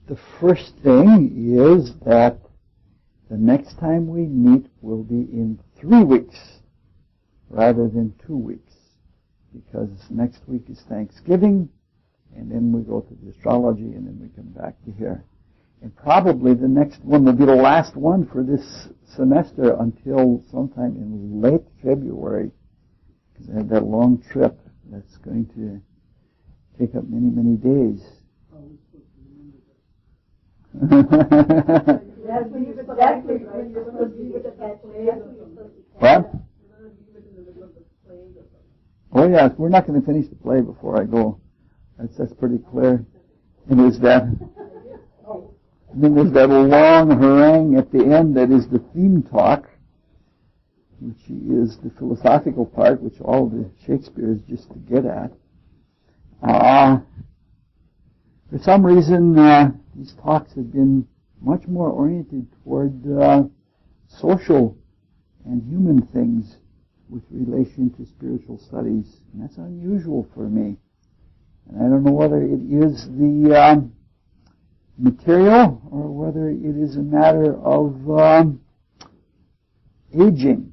The first thing is that the next time we meet will be in 3 weeks rather than 2 weeks, because next week is Thanksgiving, and then we go to the astrology, and then we come back to here. And probably the next one will be the last one for this semester until sometime in late February, because I have that long trip that's going to take up many, many days. What? Oh yes, we're not going to finish the play before I go. That's pretty clear. And there's that. Then there's that long harangue at the end that is the theme talk, which is the philosophical part, which all the Shakespeare is just to get at. For some reason, these talks have been much more oriented toward social and human things with relation to spiritual studies, and that's unusual for me. And I don't know whether it is the material or whether it is a matter of aging,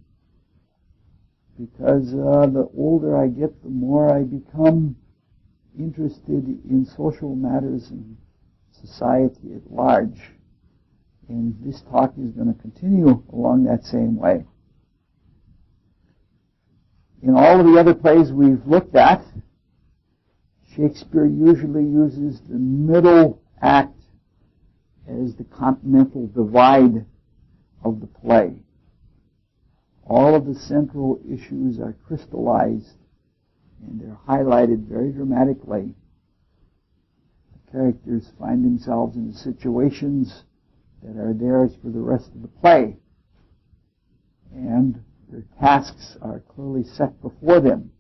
because the older I get, the more I become interested in social matters and society at large. And this talk is going to continue along that same way. In all of the other plays we've looked at, Shakespeare usually uses the middle act as the continental divide of the play. All of the central issues are crystallized, and they're highlighted very dramatically. The characters find themselves in situations that are theirs for the rest of the play, and their tasks are clearly set before them.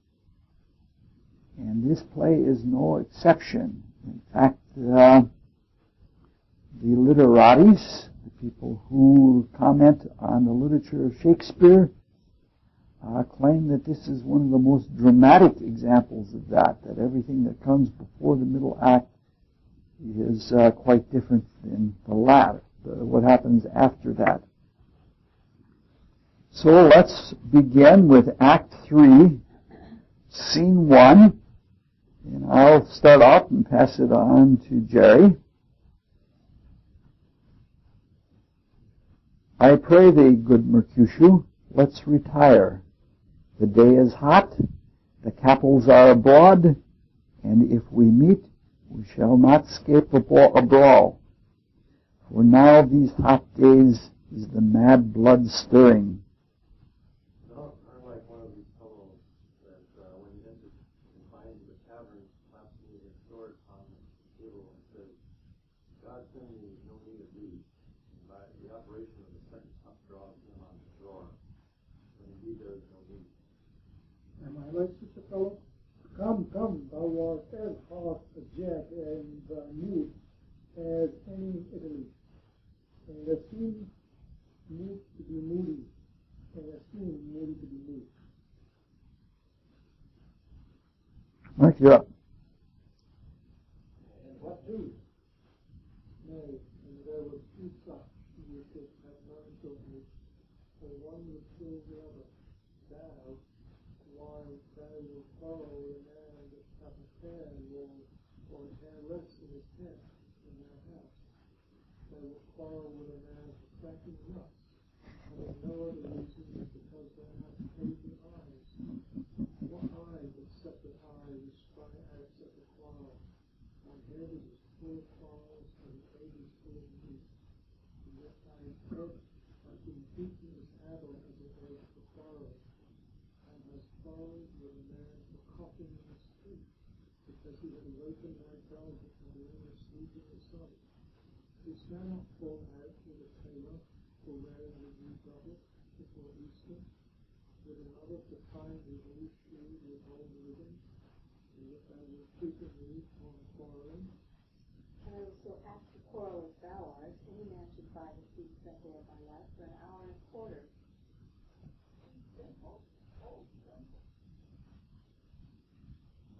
And this play is no exception. In fact, the literatis, the people who comment on the literature of Shakespeare, claim that this is one of the most dramatic examples of that everything that comes before the middle act is quite different than the latter, what happens after that. So let's begin with Act 3, Scene 1, and I'll start off and pass it on to Jerry. I pray thee, good Mercutio, let's retire. The day is hot, the capels are abroad, and if we meet, we shall not scape a brawl. For now these hot days is the mad blood stirring. No, I'm like one of these fellows that when he enters and finds the tavern, claps me his sword on the table and says, God send me no need of thee. And by the operation of the second top draws him on the drawer. But indeed there is no need. Am I right, sister fellow? Come, thou art as hot a jack and mute as any Italy. And a seem moved to be moody, and a seem moody to be moved. Mark, you're up. And what do? Nay, and there were two such which it had none to me, for one would kill the other. Thou, while thou wilt follow a man that hath a hair more, or a hair less in his head than thou hast. Thou wilt quarrel with a man for cracking nuts, and of no other reason than because thou hast hated eyes. What eye but separate eye which spy acts at the quarrel? My head is as full of quarrels, and the egg is full of meat. And yet thy head has been beaten as adder as an egg for quarrel, and has quarreled with a man for coughing in the street, because he had awakened thy velvet and lay asleep in the sun. Didst thou not fall out with a tailor for wearing the new doublet before Easter, with another to find the old shoe with old ribbon, and yet thou wilt frequently on quarreling? And I was so apt to quarrel as thou art, any man should buy the seed supper of my life for an hour and a quarter.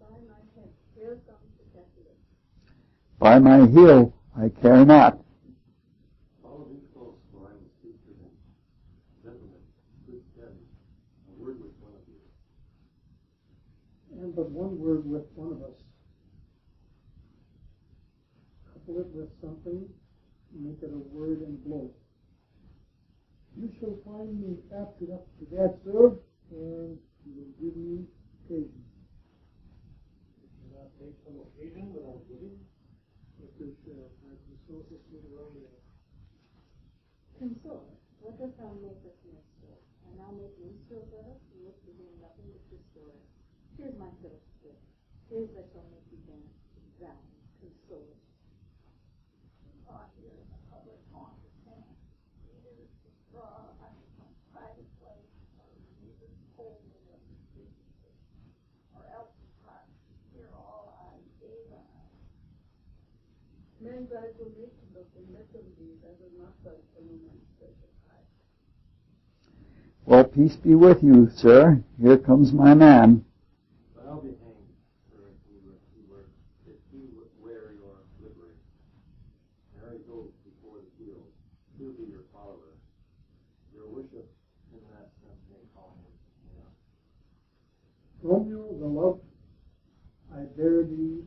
By my head, here's something suggested. By my heel, I care not. Follow me close, for I will speak to him. Gentlemen, good friends, a word with one of you. And but one word with one of us. Couple it with something, make it a word and blow. You shall find me apt enough to that, sir, and you will give me occasion. Do not take some occasion without giving. If you shall, I consult with me around there. Consort, what dost thou make us minstrel? And thou make minstrels of us, and look to him nothing but restore us. Here's my fiddle stick. Here's that shall make you dance. Thou, consort. Not here in the public haunt of man. Neither is to draw out of some private place, or neither hold in a street, or else to cut. Here all I gave on. Men's eyes will make them look, and let them be, that will not sight for no man's treasure high. Well, peace be with you, sir. Here comes my man. But I'll be hanged, sir, if he wear your livery. There he goes before the field. He'll be your follower. Your worship, in that sense, may call him. Yeah. Romeo, the love, I bear thee,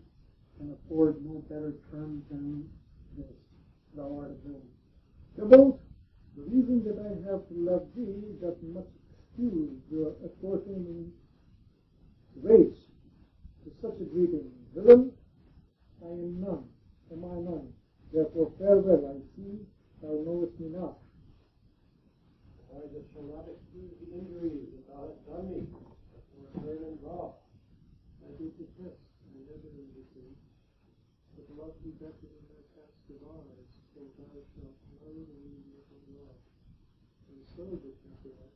can afford no better terms than this. Thou art a villain. Tybalt, the reason that I have to love thee doth much excuse the aforesaid race to such a greeting. Villain, I am none. Am I none? Therefore farewell, I see thou knowest me not. I just shall not excuse the injuries that thou hast done me, before turn and draw. I do protest, I never indicate, but love be better than thy past devise, so thou shalt know the meaning of love. And so the temperate,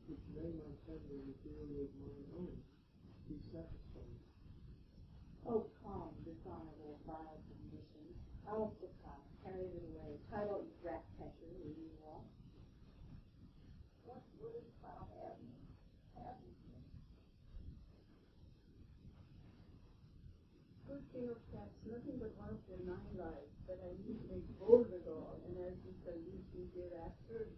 which may my tender reveal with mine own, be satisfied. Oh, come, dishonorable, vile submission. I'll succumb, carry it away. Title, rat catcher, leave me walk. What wouldst thou have me? Have me. Good king of cats, nothing but one of their 9 lives, that I need make bold withal, and as you shall use me hereafter,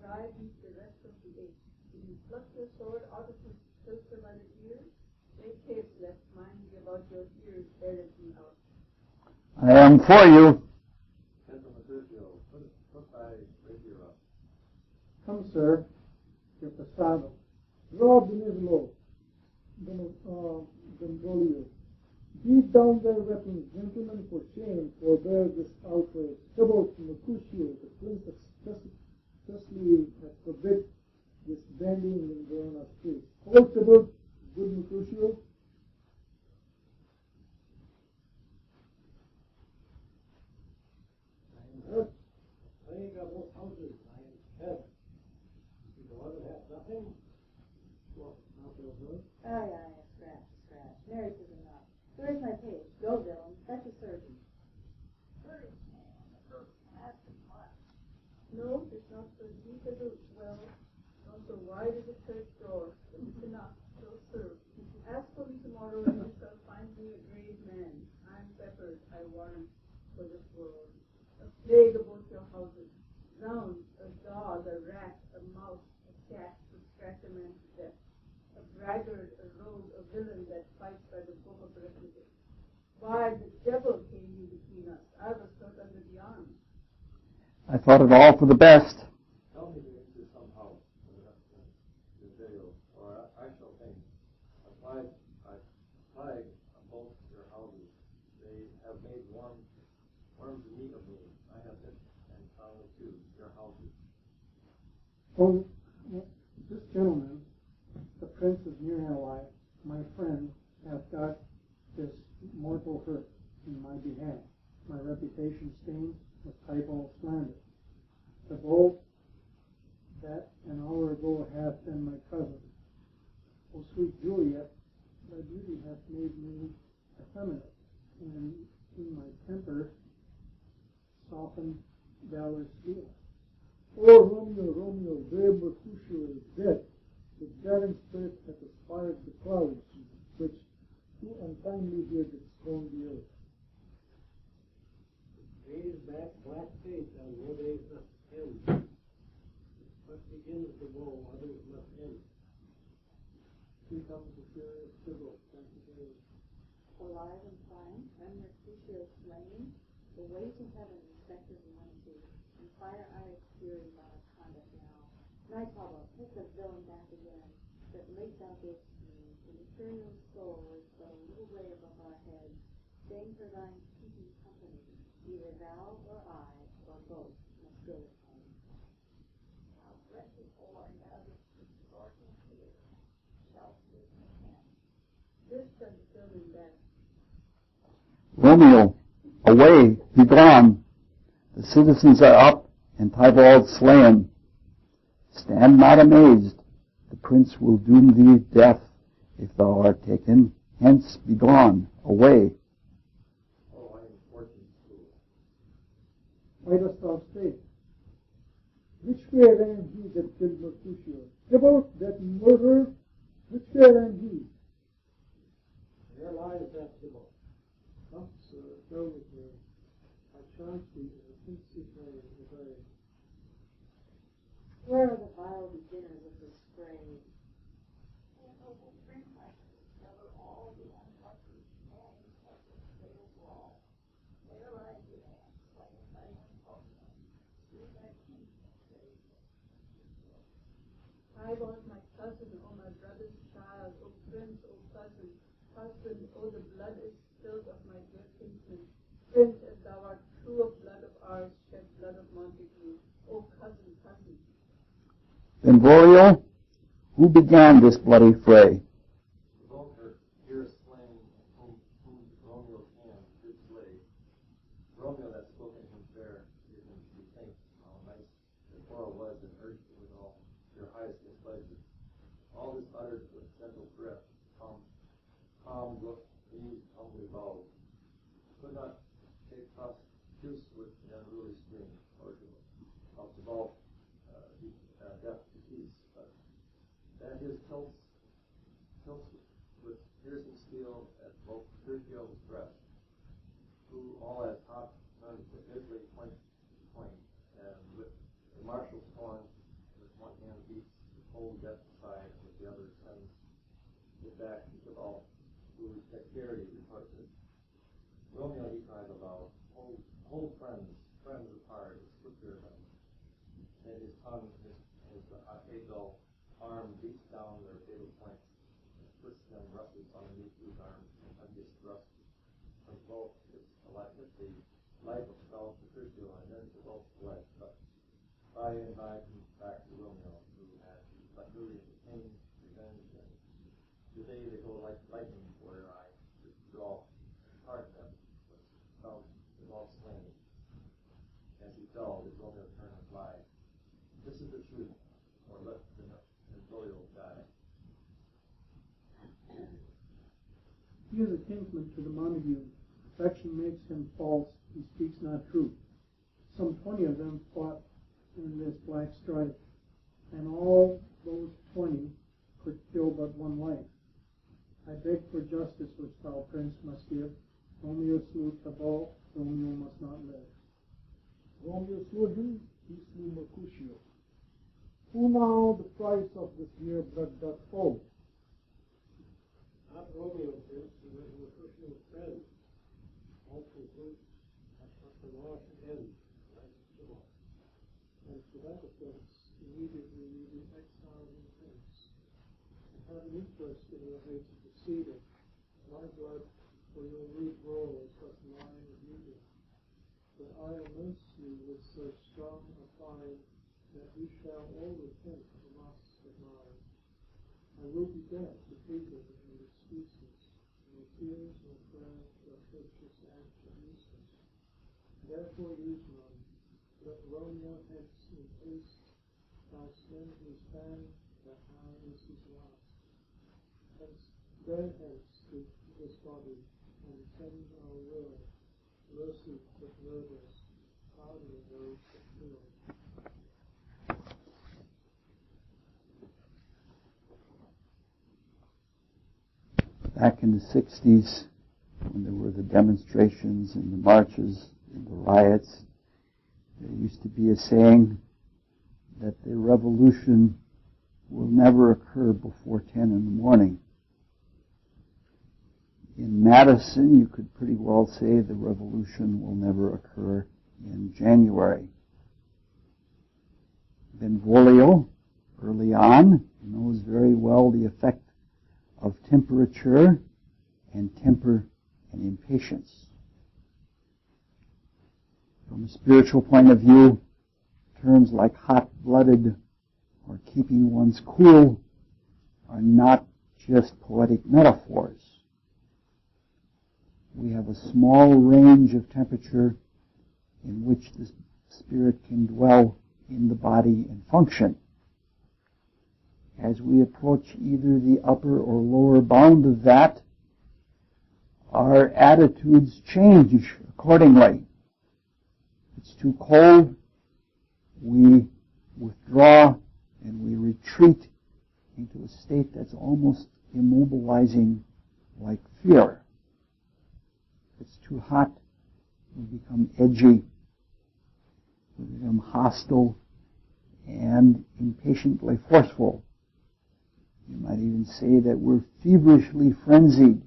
drive me the rest of the 8. Will you pluck your sword out of his filter by the ears? Make haste, lest mine be about your ears, bear it me out. I am for you. Gentleman Sergio, put thy rapier up. Come, sir, your passado. Draw Benevolo, Benvolio. Beat down their weapons, gentlemen, for shame, forbear this outrage. Tybalt, Mercutio, the prince of Thessaly, has forbid this bandying in Verona street. Hold, Tybalt, good Mercutio. I am hurt. Plague of both houses, I am fed. You the one that hath nothing? What, not so good? Oh, yeah, scratch. Marriage is enough. Where's my page? Go, villain. Fetch a surgeon. Courage, man, the first ask him much. No, it's not so deep as a well, not so wide as a church door, but it's enough. So serve. Ask for me tomorrow, and you shall find me a grave man. I'm peppered, I warrant, for this world. A plague about your houses. Zounds, a dog, a rat, a mouse, a cat would scratch a man to death. A braggart, a rogue, a villain that fights by the book of arithmetic. Why, the devil came you between us. I was hurt under the arm. I thought it all for the best. Tell me to enter some house, the jail, or I shall think. I plague of both your houses. They have made worms meat of me. I have it, and found it too, your houses. Oh, this gentleman, the prince's near ally, my friend, hath got this mortal hurt in my behalf, my reputation stained with typo slander. The bolt that an hour ago hath been my cousin. O sweet Juliet, thy beauty hath made me effeminate, and in my temper softened valor's steel. Oh, Romeo, brave Mercutio is dead. His daring spirit hath aspired the clouds, which too untimely here did scorn the earth. Made alive and fine, when Mercutio slain, the way to heaven respected humanity, and fire eyes fury about our conduct now. Night Pablo, take the villain back again, that late thou gavest me, the material soul is but a little way above our heads, staying for thine keeping company, either thou or I, or both, must go with him. Now, wretched boy, now this distorting here, shall sleep again. This shall determine that. Romeo, away, be gone. The citizens are up, and Tybalt slain. Stand not amazed. The prince will doom thee death if thou art taken. Hence, be gone, away. Oh, I am 14 school. Why dost thou stay? Which way ran he that killed Mercutio? About that murderer? Which way ran he? There lies that Tybalt. Come, sir, go with me. I charge thee in the prince's name, obey. Where are the vile beginners of this fray? And noble freemasons gather all the unlucky hands of this fatal brawl. There lies the man, slain by impulsion, through thy kingdom saved. I was my cousin, O my brother's child, O prince, O cousin, husband, O the blood is spilled of my dear kinsman. Prince, as thou art true of blood of ours, shed blood of Montague. O cousin, cousin. Benvolio, who began this bloody fray? Vulgar, here slain, whom Romeo's hand did slay. Romeo that spoke in him fair, did him to think how nice the quarrel was, and urged it with all your highest displeasure. All this uttered with gentle breath, calm look, knees humbly bowed. Could not take truce with the unruly stream, or of Tybalt, death to peace, but that his tilts with piercing steel at both Mercutio's breast, who all as hot turned to Italy point to point, and with the marshal's horn, with one hand beats the cold death aside, and with the other sends it back to Tybalt, whose dexterity retorted. Romeo, he cried aloud, hold friends apart, it's quicker than. Then his tongue, his fatal arm beats down their fatal points, and puts them rushes underneath whose arms, and undies thrust from both hit the life of fell to Mercutio, and then to both fled. But by and by comes back to Romeo, who had but newly obtained revenge, and today they go like lightning for their eye, to draw hard them, was found all slain. As he fell, did Romeo turn and fly. This is the truth, or let the Benvolio die. He is a kinsman to the Montague. Affection makes him false, he speaks not truth. Some 20 of them fought in this black strife, and all those 20 could kill but one life. I beg for justice which thou, prince, must give. Romeo slew Tybalt, Romeo must not live. Romeo slew him, he slew Mercutio. Who now the price of this mere blood doth owe? Not Romeo, prince, who was Mercutio's friend. Also who at the last end, like Tybalt. And for that offense, immediately we be exiled in prince. I have an interest in your hated proceeding. My blood for your rude role doth lie in beauty. But I amends you with so strong a fine that you shall all repent from us of mine. I will be dead, defeated, and excuses. No tears, no prayers, no purchase acts of useless. Therefore use none. Let Romeo hence in haste, thou send his band, that now is his last. Hence, bear hence this body, and send our will, mercy that murders, pardon those that kill. Back in the 60s, when there were the demonstrations and the marches and the riots, there used to be a saying that the revolution will never occur before 10 in the morning. In Madison, you could pretty well say the revolution will never occur in January. Benvolio, early on, knows very well the effect of temperature and temper and impatience. From a spiritual point of view, terms like hot-blooded or keeping one's cool are not just poetic metaphors. We have a small range of temperature in which the spirit can dwell in the body and function. As we approach either the upper or lower bound of that, our attitudes change accordingly. If it's too cold, we withdraw and we retreat into a state that's almost immobilizing, like fear. If it's too hot, we become edgy, we become hostile and impatiently forceful. You might even say that we're feverishly frenzied.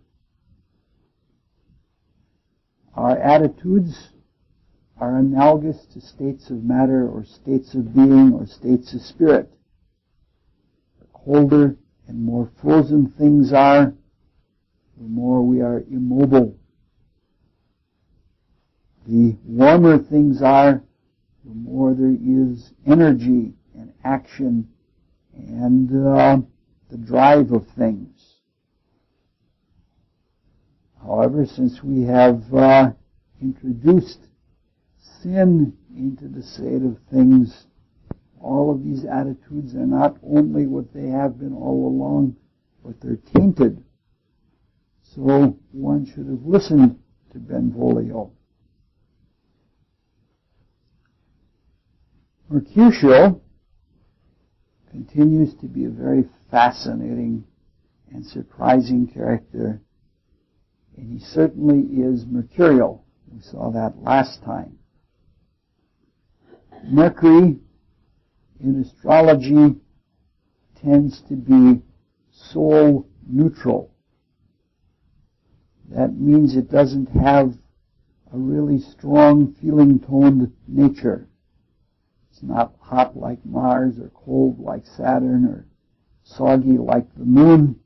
Our attitudes are analogous to states of matter or states of being or states of spirit. The colder and more frozen things are, the more we are immobile. The warmer things are, the more there is energy and action and the drive of things. However, since we have introduced sin into the state of things, all of these attitudes are not only what they have been all along, but they're tainted. So one should have listened to Benvolio. Mercutio continues to be a very fascinating and surprising character, and he certainly is mercurial. We saw that last time. Mercury in astrology tends to be soul neutral. That means it doesn't have a really strong feeling-toned nature. It's not hot like Mars or cold like Saturn or soggy like the Moon.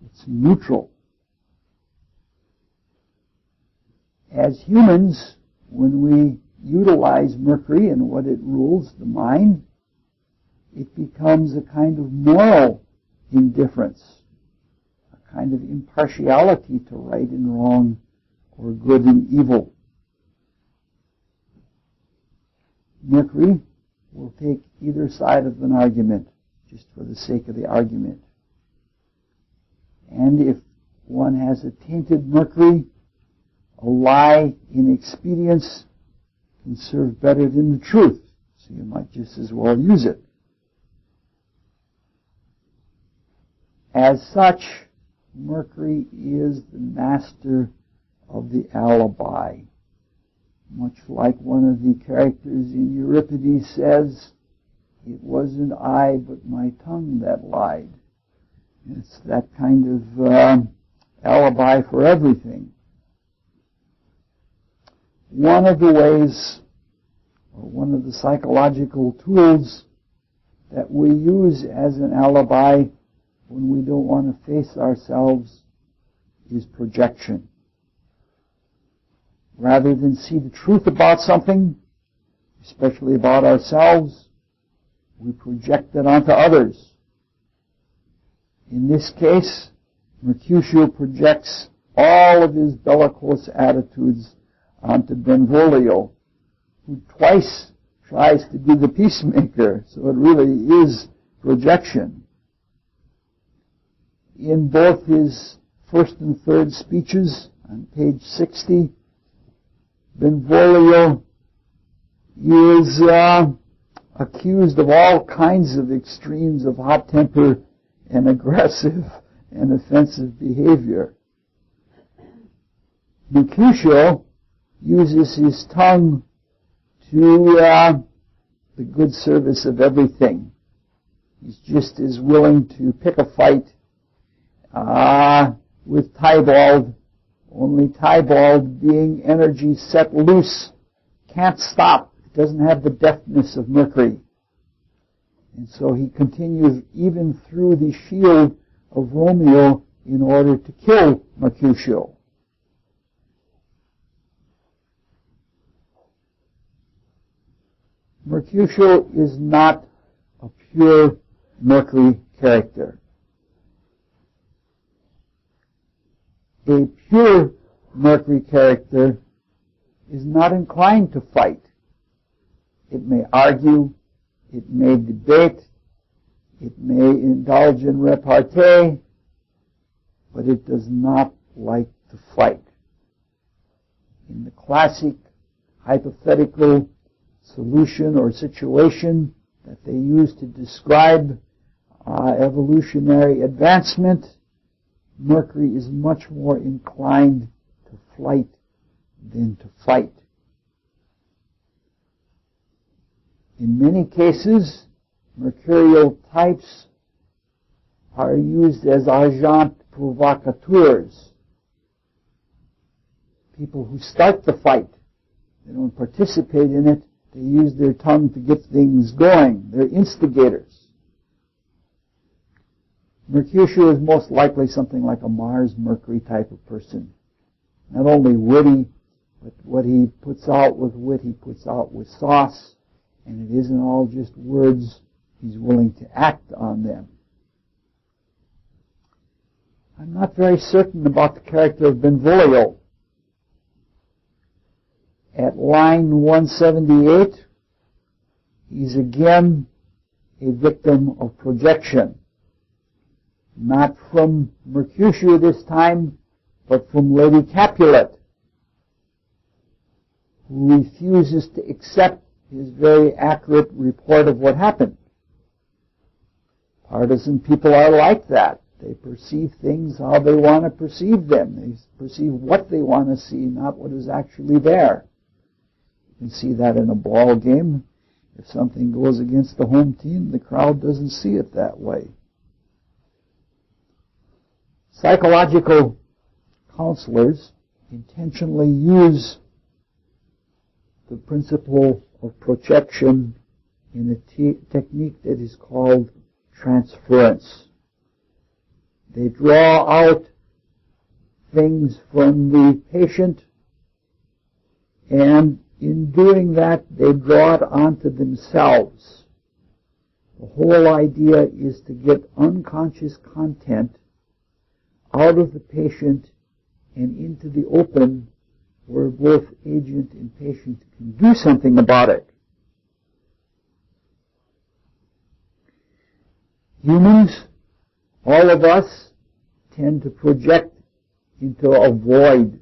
It's neutral. As humans, when we utilize Mercury and what it rules, the mind, it becomes a kind of moral indifference, a kind of impartiality to right and wrong or good and evil. Mercury will take either side of an argument just for the sake of the argument. And if one has a tainted Mercury, a lie in expedience can serve better than the truth, so you might just as well use it. As such, Mercury is the master of the alibi. Much like one of the characters in Euripides says, "It wasn't I, but my tongue that lied." It's that kind of alibi for everything. One of the ways, or one of the psychological tools that we use as an alibi when we don't want to face ourselves is projection. Rather than see the truth about something, especially about ourselves, we project it onto others. In this case, Mercutio projects all of his bellicose attitudes onto Benvolio, who twice tries to be the peacemaker, so it really is projection. In both his first and third speeches on page 60, Benvolio is accused of all kinds of extremes of hot temper and aggressive and offensive behavior. Mercutio uses his tongue to the good service of everything. He's just as willing to pick a fight with Tybalt Only Tybalt, being energy set loose, can't stop. It doesn't have the deftness of Mercury. And so he continues even through the shield of Romeo in order to kill Mercutio. Mercutio is not a pure Mercury character. A pure Mercury character is not inclined to fight. It may argue, it may debate, it may indulge in repartee, but it does not like to fight. In the classic hypothetical solution or situation that they use to describe evolutionary advancement, Mercury is much more inclined to flight than to fight. In many cases, mercurial types are used as agents provocateurs, people who start the fight. They don't participate in it. They use their tongue to get things going. They're instigators. Mercutio is most likely something like a Mars-Mercury type of person. Not only witty, but what he puts out with wit, he puts out with sauce, and it isn't all just words. He's willing to act on them. I'm not very certain about the character of Benvolio. At line 178, he's again a victim of projection. Not from Mercutio this time, but from Lady Capulet, who refuses to accept his very accurate report of what happened. Partisan people are like that. They perceive things how they want to perceive them. They perceive what they want to see, not what is actually there. You can see that in a ball game. If something goes against the home team, the crowd doesn't see it that way. Psychological counselors intentionally use the principle of projection in a technique that is called transference. They draw out things from the patient, and in doing that, they draw it onto themselves. The whole idea is to get unconscious content out of the patient and into the open, where both agent and patient can do something about it. Humans, all of us, tend to project into a void.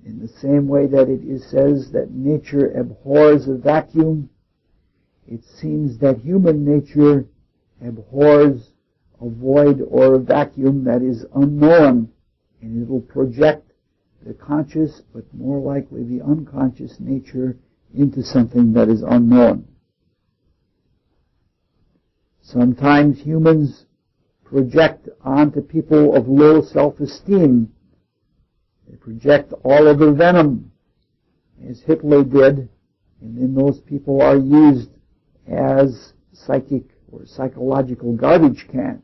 In the same way that it says that nature abhors a vacuum, it seems that human nature abhors a void or a vacuum that is unknown, and it will project the conscious, but more likely the unconscious nature into something that is unknown. Sometimes humans project onto people of low self-esteem. They project all of their venom, as Hitler did, and then those people are used as psychic or psychological garbage cans.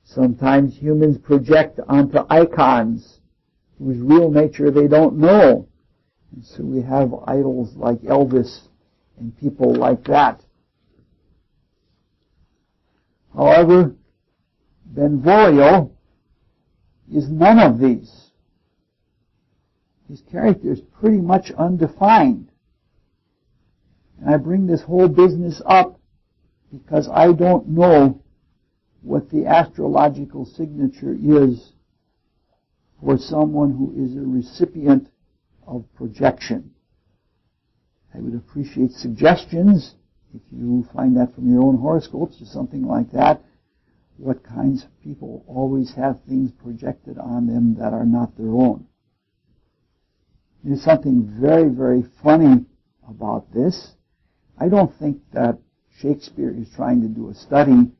Sometimes humans project onto icons whose real nature they don't know. And so we have idols like Elvis and people like that. However, Benvolio is none of these. His character is pretty much undefined. And I bring this whole business up because I don't know what the astrological signature is for someone who is a recipient of projection. I would appreciate suggestions, if you find that from your own horoscopes or something like that, what kinds of people always have things projected on them that are not their own. There's something very, very funny about this. I don't think that Shakespeare is trying to do a study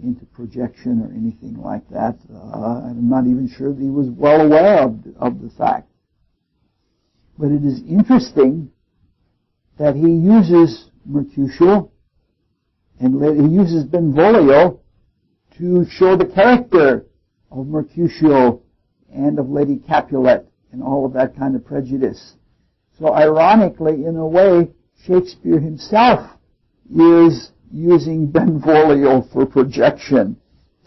into projection or anything like that. I'm not even sure that he was well aware of the fact. But it is interesting that he uses Mercutio and he uses Benvolio to show the character of Mercutio and of Lady Capulet and all of that kind of prejudice. So ironically, in a way, Shakespeare himself is using Benvolio for projection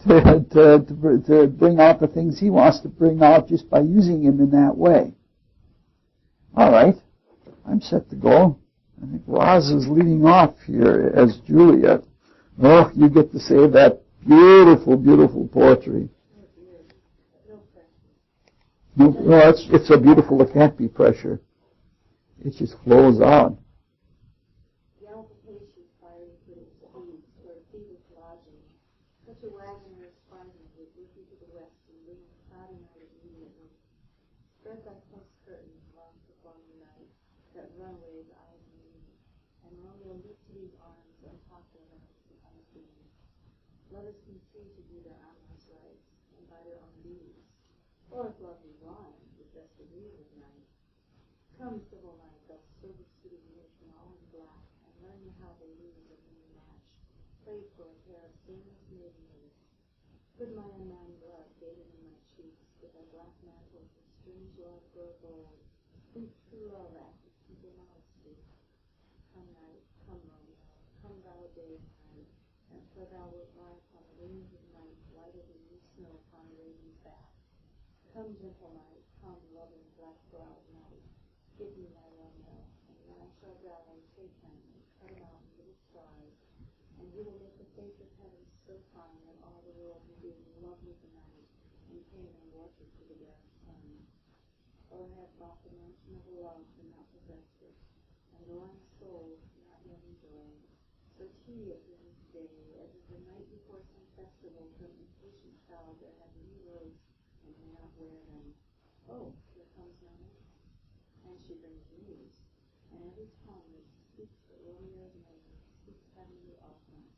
to bring out the things he wants to bring out just by using him in that way. All right, I'm set to go. I think Roz is leading off here as Juliet. Oh, you get to say that beautiful, beautiful poetry. No, it's so beautiful it can't be pressure. It just flows out. Such a wagon or spartan would lift you to the west and bring a cloudy night immediately. Spread thy close curtains long before the night, that runaway's eyes meet, and Romeo leap to these arms, untaught their rights and unseen. Lovers can see to do their amorous rights, and by their own duties, or if love be blind, with best agree with night. Come, civil knight, thou service to the nation all in black, and learn me how they lose a new match, played for a pair of stainless maidenhoods. Put my unmanned blood bathing in my cheeks, with thy black mantles of strange love grow bold. Speak true love after feeble modesty. Come night, come Romeo, come thou day and night, and for thou wilt lie upon the wings of night, lighter than new snow upon a raisin's back. Come gentle night, come loving black-browed night, give me my Romeo, and when I shall die, take him and cut him out in little stars, and he will make the face of heaven so fine that all the world will be in love with the night, and pain and worship to the dark sun. Oh, I have bought the mansion of a love, and not possessed it, and though I'm sold, not yet enjoyed. So tedious is this day, as is the night before some festival, from impatient child that have new robes and may not wear them. Oh, here comes my nurse, and she brings news, and every tongue that speaks but Romeo's name speaks heavenly offerings.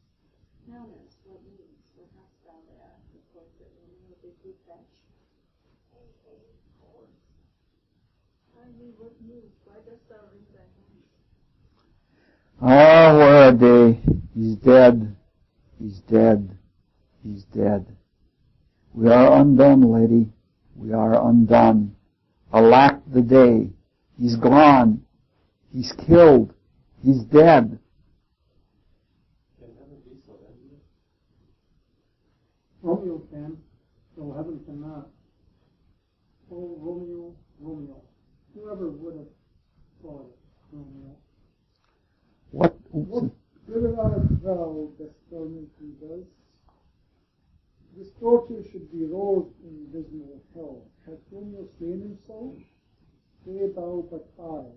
Now, nurse, what news? What hast thou there? The course that Romeo bid thee fetch? Hey, course. Kindly, what news? Why dost thou wring thy hands? Ah, what a day. He's dead. He's dead. He's dead. We are undone, lady. We are undone. Alack the day. He's gone. He's killed. He's dead. Can heaven be so envious? Romeo can, though heaven cannot. Oh, Romeo, Romeo. Whoever would have thought it, Romeo. What Good art thou, best torment he does. This torture should be rolled in dismal hell. Hath Romeo slain himself? Say thou but I,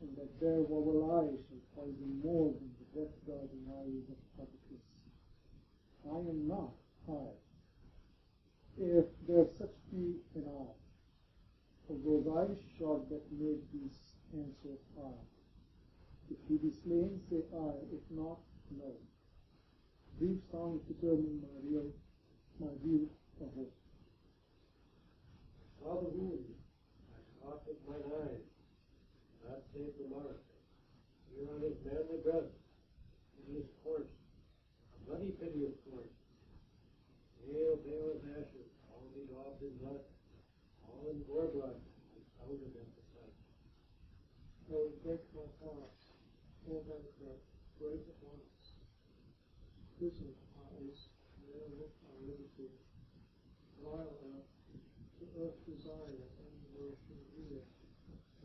and that there will I shall poison more than the death-guarding eyes of Oedipus. I am not I, if there such be an I. For those eyes shot that made these answer I. If he be slain, say I, if not, no. Brief song determine my view of it. Saw the wound, I caught with mine eyes, not save the mark. Here on his manly breast, in his corpse, a bloody piteous corpse. Pale, pale as ashes, all bedaubed in blood, all in gore blood, and powdered at the sight. Oh, break my heart, all that break at once. Prison eyes, there look my liberty. Vile earth, to earth desire, and where she rear,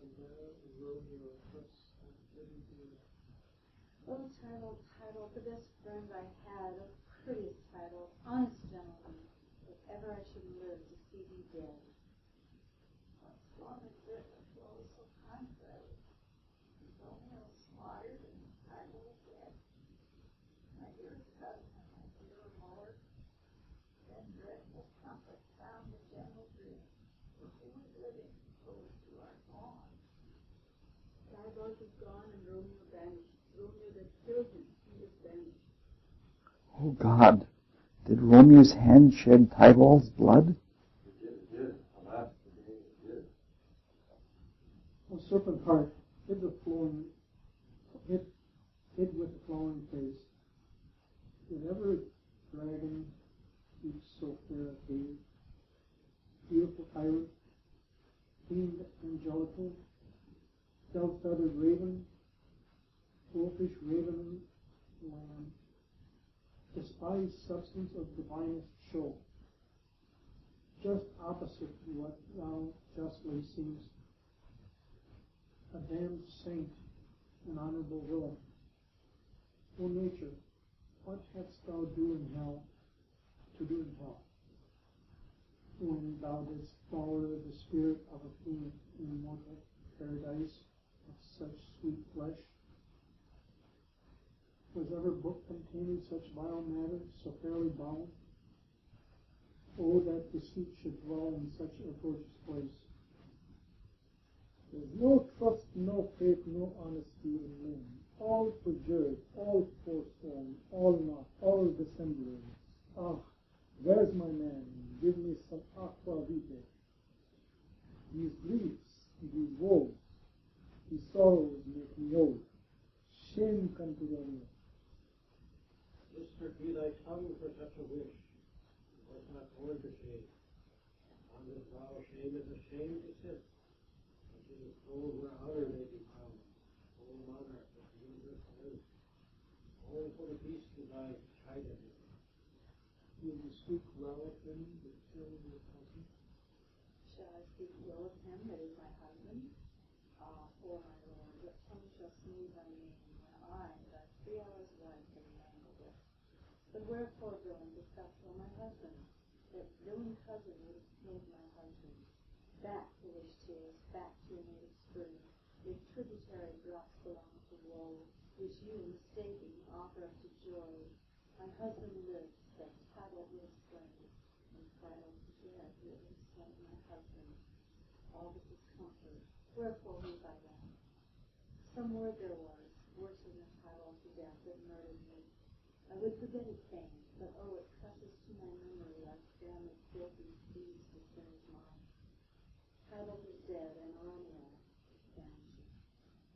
and there in Romeo cuts and pretty dear. Oh, title, title, the best friend I had, oh, prettiest title, honest gentleman, if ever I should live to see thee dead. What storm is this that flows so contrary? Romeo slaughtered and title dead. My dearest cousin, my dear Lord, then dreadful comfort found the general dream. For who is living, those who are gone. Cybart is gone and Romeo vanished. Romeo that killed him, he is vanished. Oh God, Did Romeo's hand shed Tybalt's blood? It did. Alas, today it did. A serpent heart hid with the flowing face. Did ever dragon each so fair a cave? Beautiful tyrant, fiend angelical, dove-feathered raven, wolfish raven lamb, despised substance of divinest show, just opposite to what thou justly seemest, a damned saint, an honorable villain. O nature, what hadst thou to do in hell, when thou didst flower the spirit of a fiend in immortal paradise of such sweet flesh? Was ever book containing such vile matter so fairly bound? Oh, that deceit should dwell in such a gorgeous place. There's no trust, no faith, no honesty in men. All perjured, all forsworn, all not, all dissemblers. Ah, where's my man? Give me some aqua vitae. These griefs, these woes, these sorrows make me old. Shame come to Romeo. Whispered be thy tongue for such a wish. It was not born to shame. On this vow shame is ashamed to sit. And she is told where other may be found. O monarch of the universe live. Oh, for the peace to thy chided. Will you speak well of him that killed your cousin? Shall I speak well of him that is my husband? Ah, poor my lord, what tongue shall smooth thy name, when I, thy 3 hours wife, have mangled it? But wherefore, villain, dost thou kill my husband? That villain cousin would have killed my husband. Back, foolish tears, back to your native spring. Your tributary drops belong to woe, which you, mistaking, offer up to joy. My husband lives, that Tybalt was slain, and Tybalt dead, that was slain my husband. All this is comfort. Wherefore weep I then? Some word there was, worse than the Tybalt to death that murdered me. I would forget his fame, but oh, it presses to my memory like family filthy deeds to sinners mine. Tybalt is dead, and Romeo vanishes.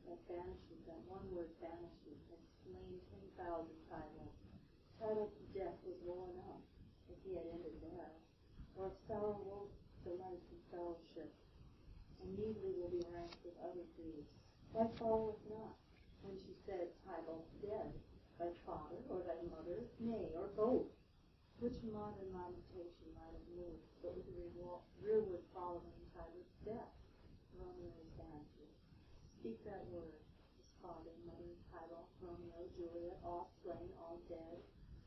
That banishes, that one word banishes, has slain 10,000 Tybalts. Tybalt to death was woe enough, if he had ended there. Or if sorrow woke delight in fellowship, and needly will be ranked with other griefs. Why followeth not, when she said, Tybalt dead, thy father, or thy mother, nay, or both? Which modern lamentation might have moved, but with the rearward following Tybalt's death? Romeo's vanishes. Speak that word. His father, mother, Tybalt, Romeo, Juliet, all slain, all dead.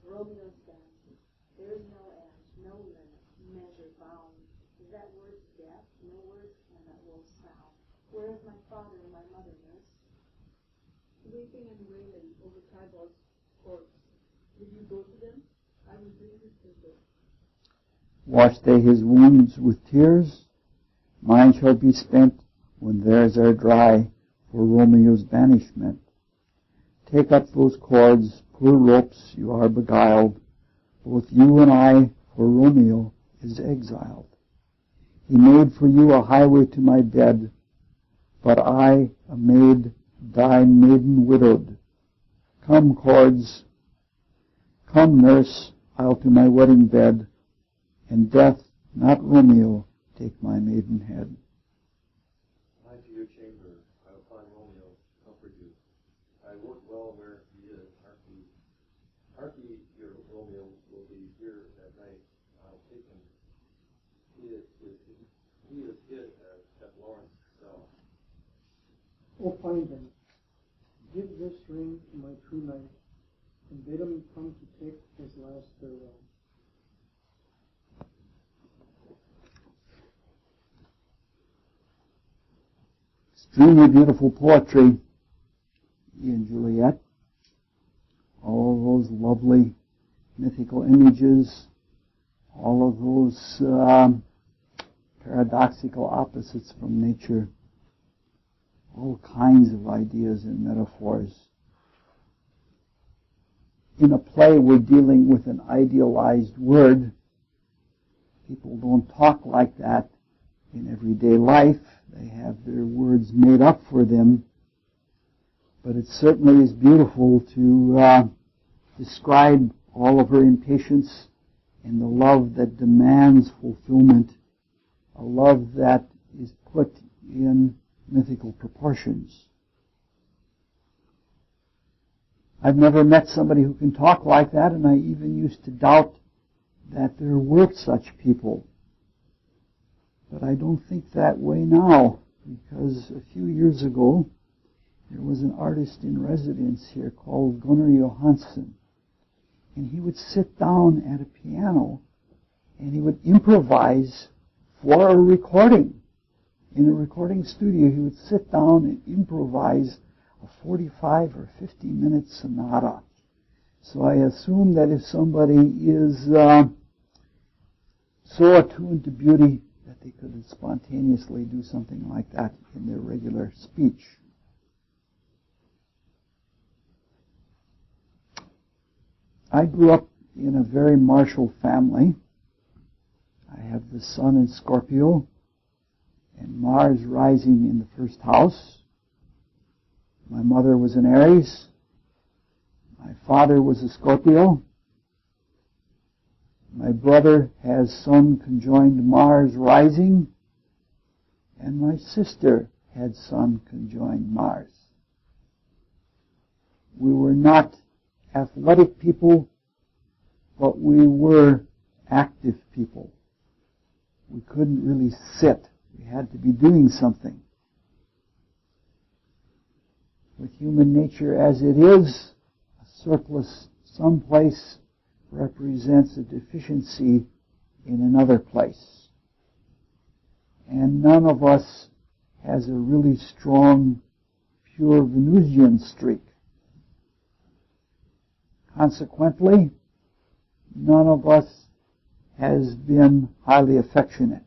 Romeo's vanishes. There is no end, no limit, measure, bound. Is that word death? No words can that woe sound. Where is my father and my mother, nurse? Weeping and wailing over Tybalt's corpse. Did you go to them? I will bring his sister. Wash they his wounds with tears? Mine shall be spent when theirs are dry for Romeo's banishment. Take up those cords, poor ropes, you are beguiled. Both you and I, for Romeo is exiled. He made for you a highway to my bed, but I, a maid, die maiden widowed. Come, cords, come, nurse, I'll to my wedding bed, and death, not Romeo, take my maidenhead. Fly to your chamber, I will find Romeo, comfort you. I work well where he is, hark ye, your Romeo will be here that night. I'll take him. He is hid at Lawrence cell. Oh, find him. Give this ring to my true knight, and bid him come to take his last farewell. Extremely beautiful poetry, and Juliet. All those lovely mythical images, all of those paradoxical opposites from nature, all kinds of ideas and metaphors. in a play we're dealing with an idealized word. People don't talk like that in everyday life. They have their words made up for them. But it certainly is beautiful to describe all of her impatience and the love that demands fulfillment, a love that is put in mythical proportions. I've never met somebody who can talk like that, and I even used to doubt that there were such people. But I don't think that way now, because a few years ago, there was an artist in residence here called Gunnar Johansson, and he would sit down at a piano, and he would improvise for a recording. In a recording studio, he would sit down and improvise a 45 or 50-minute sonata. So I assume that if somebody is so attuned to beauty that they could spontaneously do something like that in their regular speech. I grew up in a very martial family. I have the sun in Scorpio and Mars rising in the first house. My mother was an Aries. My father was a Scorpio. My brother has Sun conjoined Mars rising, and my sister had Sun conjoined Mars. We were not athletic people, but we were active people. We couldn't really sit. We had to be doing something. With human nature as it is, a surplus someplace represents a deficiency in another place. And none of us has a really strong, pure Venusian streak. Consequently, none of us has been highly affectionate.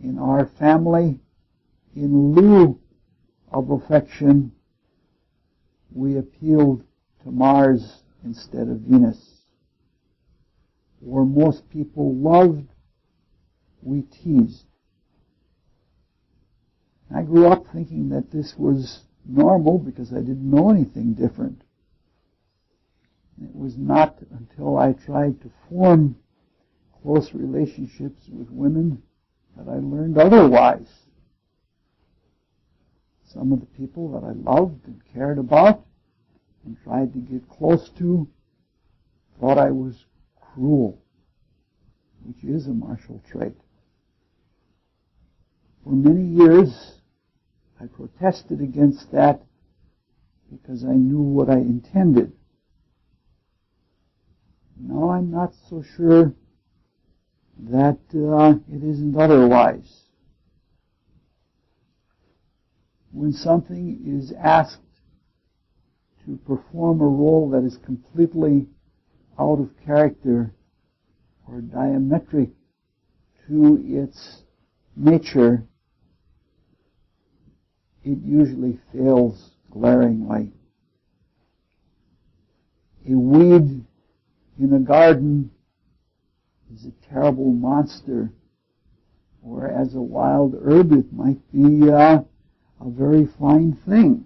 In our family, in lieu of affection, we appealed to Mars instead of Venus. Where most people loved, we teased. I grew up thinking that this was normal because I didn't know anything different. It was not until I tried to form close relationships with women that I learned otherwise. Some of the people that I loved and cared about and tried to get close to thought I was cruel, which is a martial trait. For many years, I protested against that because I knew what I intended. Now I'm not so sure that it isn't otherwise. When something is asked to perform a role that is completely out of character or diametric to its nature, it usually fails glaringly. A weed in a garden is a terrible monster, whereas a wild herb, it might be a very fine thing.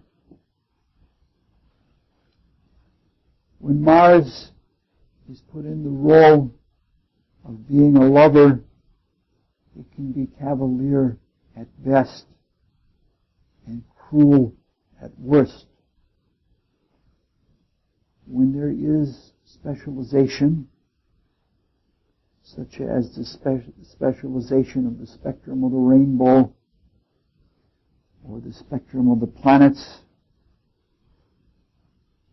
When Mars is put in the role of being a lover, it can be cavalier at best and cruel at worst. When there is specialization, such as the specialization of the spectrum of the rainbow or the spectrum of the planets,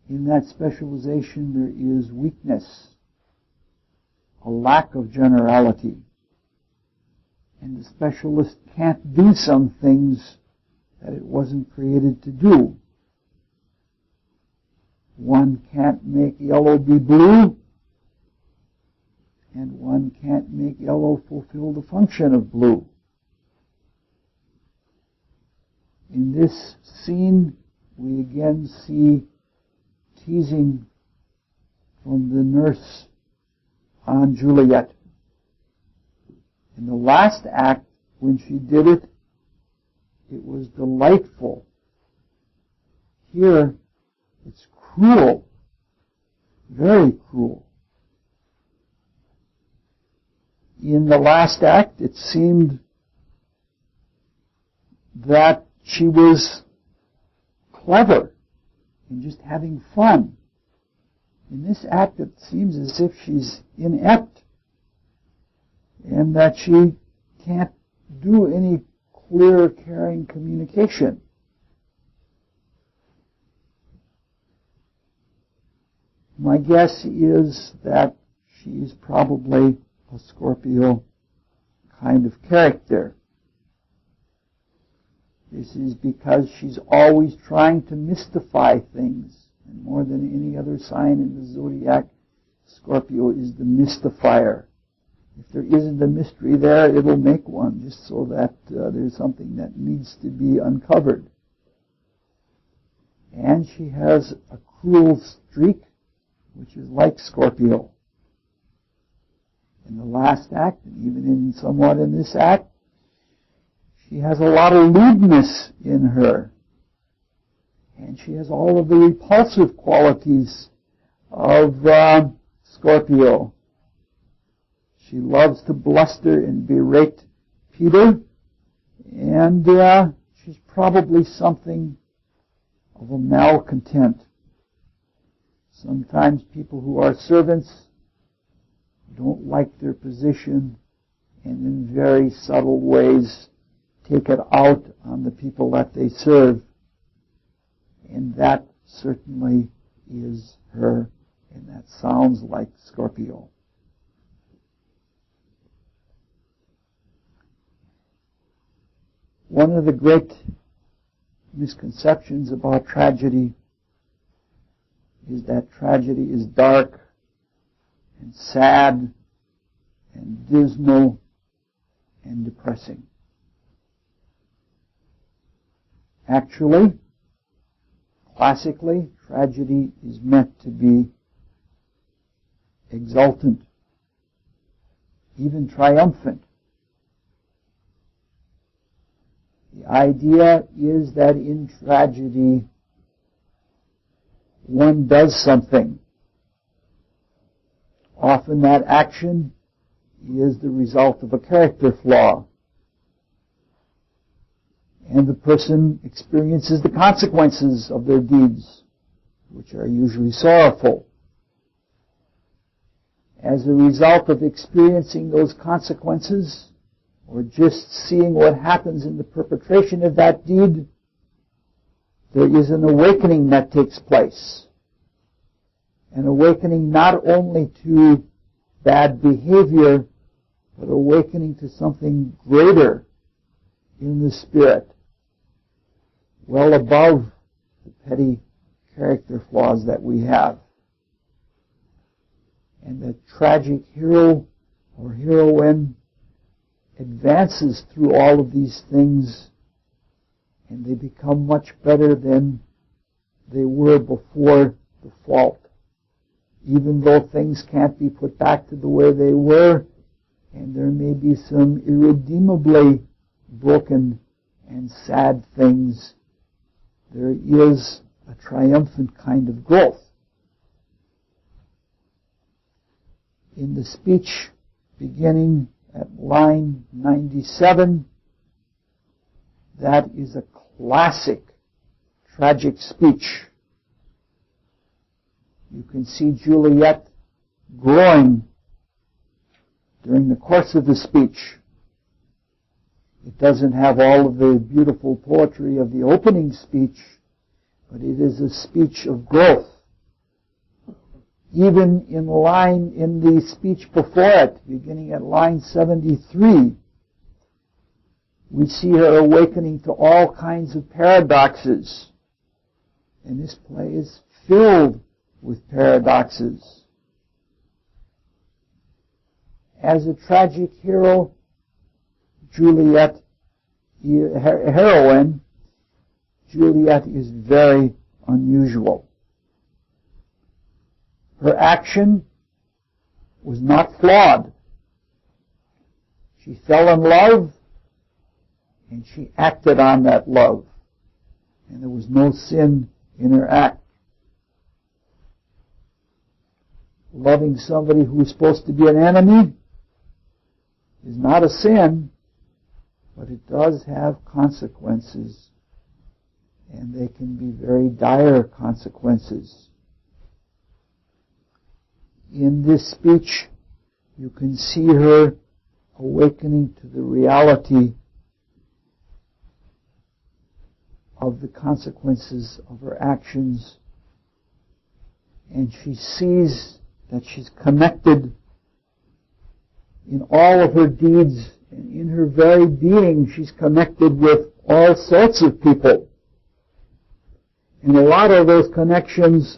in that specialization there is weakness, a lack of generality, and the specialist can't do some things that it wasn't created to do. One can't make yellow be blue, and one can't make yellow fulfill the function of blue. In this scene, we again see teasing from the nurse on Juliet. In the last act, when she did it, it was delightful. Here, it's cruel, very cruel. In the last act, it seemed that she was clever and just having fun. In this act, it seems as if she's inept and that she can't do any clear, caring communication. My guess is that she is probably a Scorpio kind of character. This is because she's always trying to mystify things. And more than any other sign in the zodiac, Scorpio is the mystifier. If there isn't a mystery there, it'll make one, just so that there's something that needs to be uncovered. And she has a cruel streak, which is like Scorpio. In the last act, and even somewhat in this act, she has a lot of lewdness in her. And she has all of the repulsive qualities of Scorpio. She loves to bluster and berate Peter, and she's probably something of a malcontent. Sometimes people who are servants don't like their position and in very subtle ways take it out on the people that they serve. And that certainly is her, and that sounds like Scorpio. One of the great misconceptions about tragedy is that tragedy is dark and sad and dismal and depressing. Actually, classically, tragedy is meant to be exultant, even triumphant. The idea is that in tragedy, one does something. Often that action is the result of a character flaw. And the person experiences the consequences of their deeds, which are usually sorrowful. As a result of experiencing those consequences, or just seeing what happens in the perpetration of that deed, there is an awakening that takes place. An awakening not only to bad behavior, but awakening to something greater in the spirit, well above the petty character flaws that we have. And the tragic hero or heroine advances through all of these things, and they become much better than they were before the fault. Even though things can't be put back to the way they were, and there may be some irredeemably broken and sad things, there is a triumphant kind of growth. In the speech beginning at line 97, that is a classic tragic speech. You can see Juliet growing during the course of the speech. It doesn't have all of the beautiful poetry of the opening speech, but it is a speech of growth. Even in the speech before it, beginning at line 73, we see her awakening to all kinds of paradoxes. And this play is filled with paradoxes. As a tragic hero, heroine, Juliet is very unusual. Her action was not flawed. She fell in love, and she acted on that love. And there was no sin in her act. Loving somebody who is supposed to be an enemy is not a sin, but it does have consequences, and they can be very dire consequences. In this speech, you can see her awakening to the reality of the consequences of her actions, and she sees that she's connected in all of her deeds, and in her very being she's connected with all sorts of people. And a lot of those connections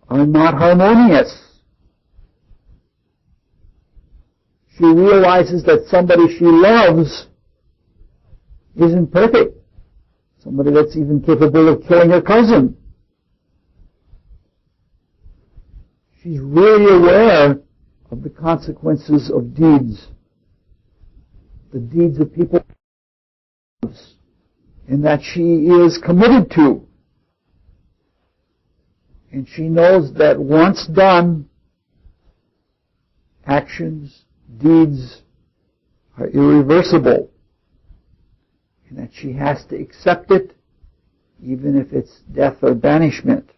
are not harmonious. She realizes that somebody she loves isn't perfect. Somebody that's even capable of killing her cousin. She's really aware of the consequences of deeds. The deeds of people and that she is committed to. And she knows that once done, actions, deeds are irreversible. And that she has to accept it, even if it's death or banishment.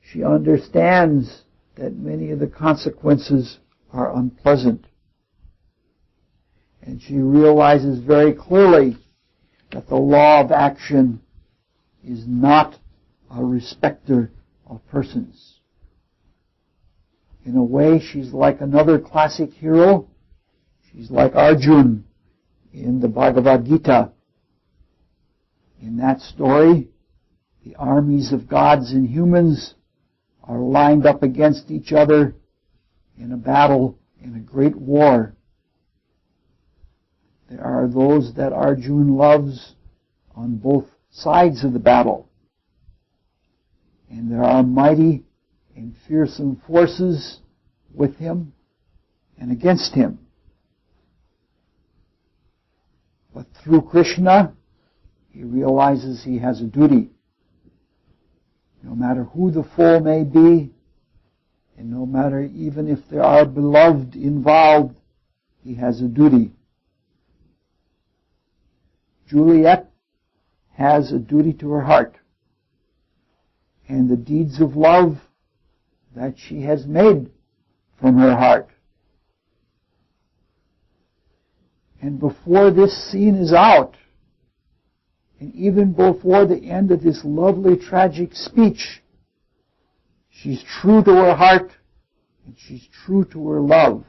She understands that many of the consequences are unpleasant. And she realizes very clearly that the law of action is not a respecter of persons. In a way, she's like another classic hero. She's like Arjuna in the Bhagavad Gita. In that story, the armies of gods and humans are lined up against each other in a battle, in a great war. There are those that Arjuna loves on both sides of the battle. And there are mighty and fearsome forces with him and against him. But through Krishna, he realizes he has a duty. No matter who the foe may be, and no matter even if there are beloved involved, he has a duty. Juliet has a duty to her heart, and the deeds of love that she has made from her heart. And before this scene is out, and even before the end of this lovely tragic speech, she's true to her heart, and she's true to her love.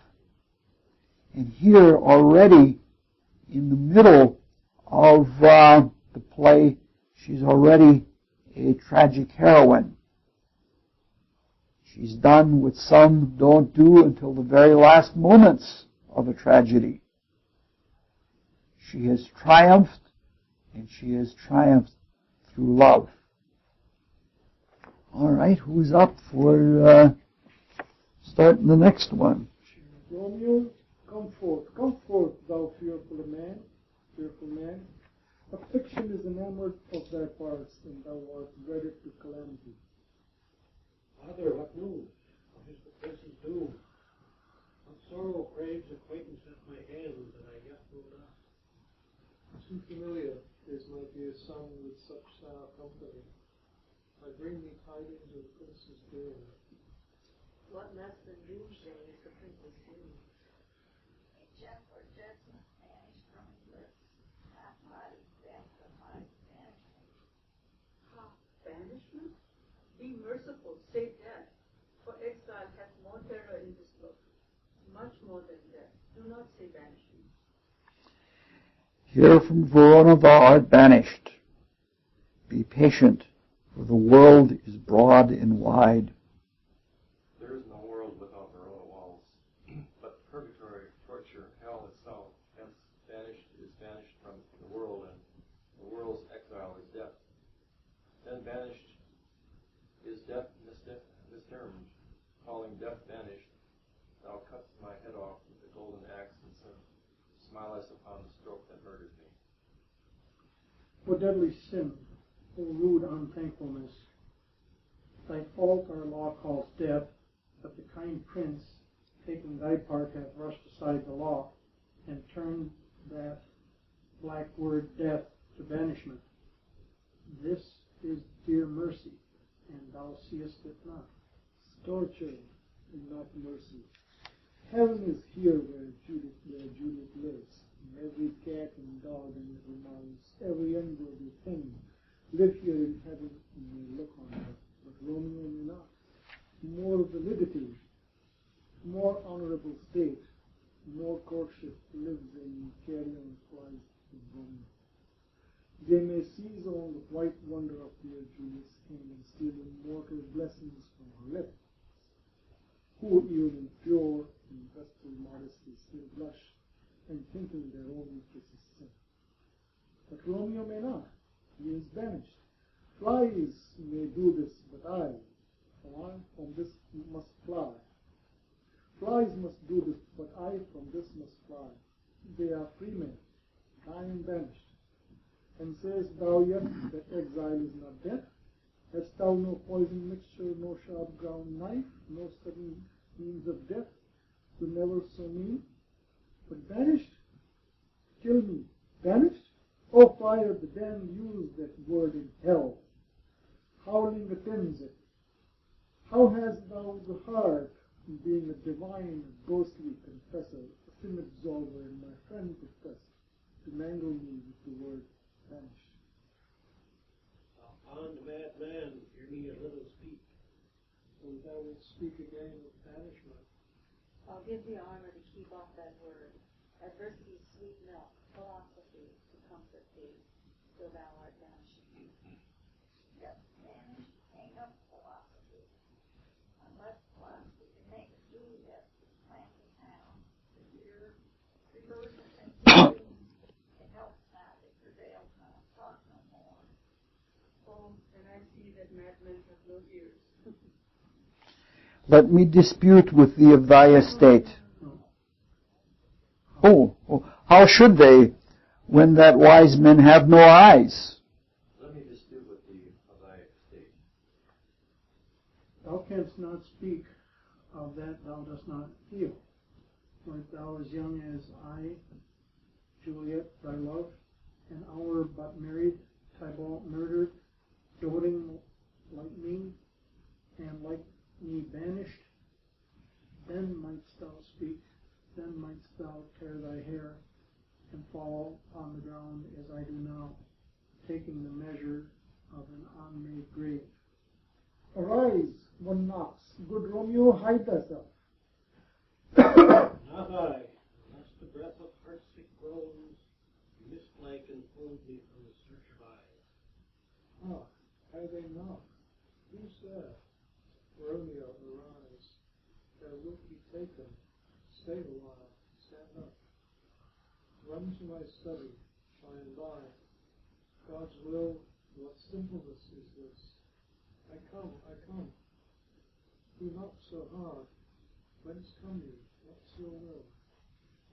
And here already, in the middle of the play, she's already a tragic heroine. She's done what some don't do until the very last moments of a tragedy. She has triumphed, and she has triumphed through love. All right, who's up for starting the next one? Romeo, come forth, thou fearful man. Affliction is enamored of thy parts, and thou art wedded to calamity. Father, what news? What is the prince's doom? What sorrow craves acquaintance at my hands, and I yet will not? Too familiar is my dear son with such sour company. I bring thee tidings of the prince's doom. What less than doomsday is the prince's doom? A gentler judgment vanished from his lips. Not his death, but my banishment. Ha! Banishment? Be merciful, say death. For exile hath more terror in this look. Much more than death. Do not say banishment. Here from Verona thou art banished. Be patient, for the world is broad and wide. There is no world without Verona walls, but purgatory, torture, hell itself, hence banished from the world, and the world's exile is death. Then banished smilest upon the stroke that murdered me. O deadly sin, O rude unthankfulness, thy fault our law calls death, but the kind prince, taking thy part, hath rushed aside the law, and turned that black word death to banishment. This is dear mercy, and thou seest it not. Torture and not mercy. Heaven is here where Judith lives. Every cat and dog and little mouse, every unworthy thing, live here in heaven and may look on her. But Romeo may not. More validity, more honorable state, more courtship lives in carrion flies in Romeo. They may seize on the white wonder of dear Juliet's hand and steal immortal blessings from her lips. Who even in pure and restful modesty still blush, and thinking their own weakness is sin. But Romeo may not. He is banished. Flies may do this, but I from this must fly. Flies must do this, but I from this must fly. They are free men, but I am banished. And sayest thou yet that exile is not death? Hast thou no poison mixture, no sharp ground knife, no sudden means of death, to never so mean? But banished? Kill me. Banished? O fire, the damned use that word in hell. Howling attends it. How hast thou the heart, being a divine, ghostly confessor, a sin absolver, and my friend professor, to mangle me with the word banished? On the mad man, hear me a little speak. And thou wilt speak again of banishment. I'll give thee honor to keep off that word. Adversity's sweet milk, philosophy, to comfort thee, till thou art banished. Yes, banished ain't up philosophy. Unless philosophy can make a Juliet plant the town. The year reversion and it helps not, it prevails not, talk no more. Oh, and I see that madmen have no ears. Let me dispute with thee of thy estate. How should they, when that wise men have no eyes? Let me dispute with thee of thy estate. Thou canst not speak of that thou dost not feel. Wert thou as young as I, Juliet, thy love, an hour but married, Tybalt murdered, doting like me, and like me banished, then mightst thou speak, then mightst thou tear thy hair, and fall on the ground as I do now, taking the measure of an unmade grave. Arise, one knocks. Good Romeo, hide thyself. Not I, unless the breath of heartsick groans, mist-like enfold me from the search of eyes. How they knock? Who's that? Romeo, arise. Thou wilt be taken. Stay a while. Stand up. Run to my study. By and by. God's will, what simpleness is this? I come. Do not so hard. Whence come you? What's your will?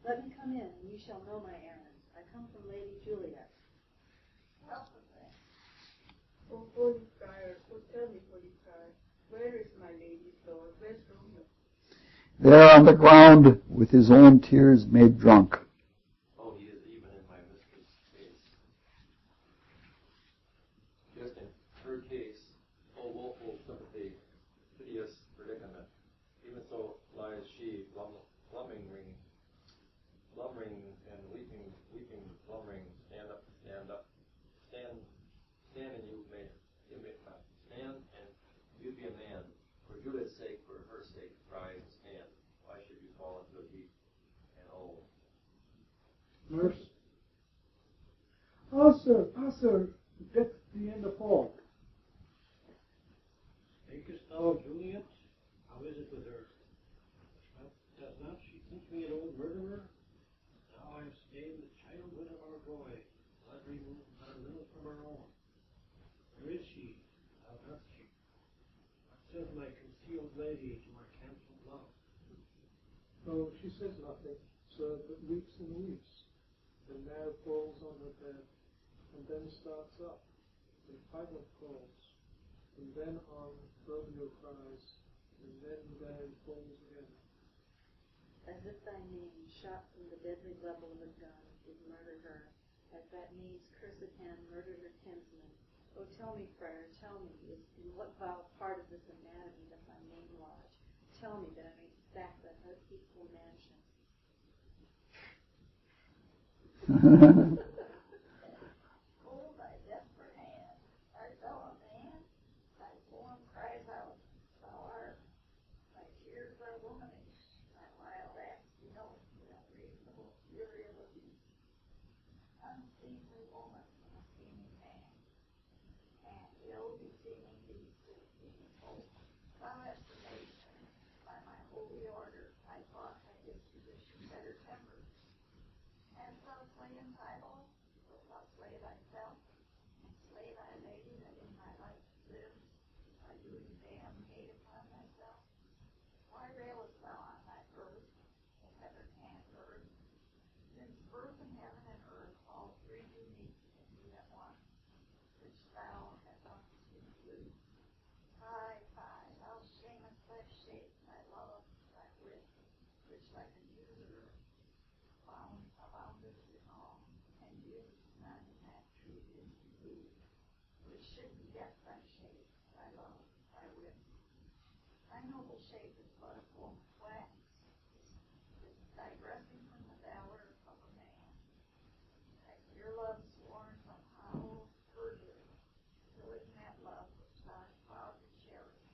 Let me come in, and you shall know my errand. I come from Lady Juliet. Well, the thing. Oh, holy friar, oh, tell me, holy friar, where is my lady's lord? Where's Romeo? There on the ground, with his own tears made drunk. Oh, he is even in my mistress' case. Just in her case, oh, woeful sympathy, piteous predicament. Even so lies she, blummering and weeping, blummering. Stand up, stand, and you be a man. For Juliet's sake, for her sake, rise and stand. Why should you fall into a deep and old? Nurse? Sir, death the end of all. Speakest thou of Juliet? How is it with her? Does not she think me an old murderer? Now I have stained the childhood of our boy, blood removed not a little from her own. Where is she? How doth she? What says my concealed lady to my cancelled love? Oh, she says nothing, sir, but weeps and weeps. shot from the deadly level of a gun would murder her, as that needs cursed hand murdered her kinsman. Oh, tell me, friar, tell me, in what vile part of this anatomy does my name lodge? Tell me that I may sack that unequal mansion. Hold thy desperate hand, art thou a man? Thy form cries out, thou art. Thy tears are womanish, thy wild acts denote the unreasonable fury of abuse. Unseemly woman, a seeming man, and ill beseeming these deceiving folk. Thou hast amazed me. By my holy order, I thought thy disposition better tempered. Hast thou slain Tybalt? Wilt thou slay thyself, and slay thy lady that in thy life lives? By doing damn hate upon thyself? Why railest thou on thy birth, the heaven and earth? Since birth and heaven and earth, all three do meet in thee at once, which thou hast once included. Fie, fie, thou shamest thy shape, thy love, thy wit, which like an usurer aboundeth in all, and gives none that treated thee, which should beget thy shape, thy love, thy wit. Thy noble shape is but a form of wax, digressing from the valor of a man. Thy dear love sworn from hollow perjury, filling that love which thou art proud to cherish.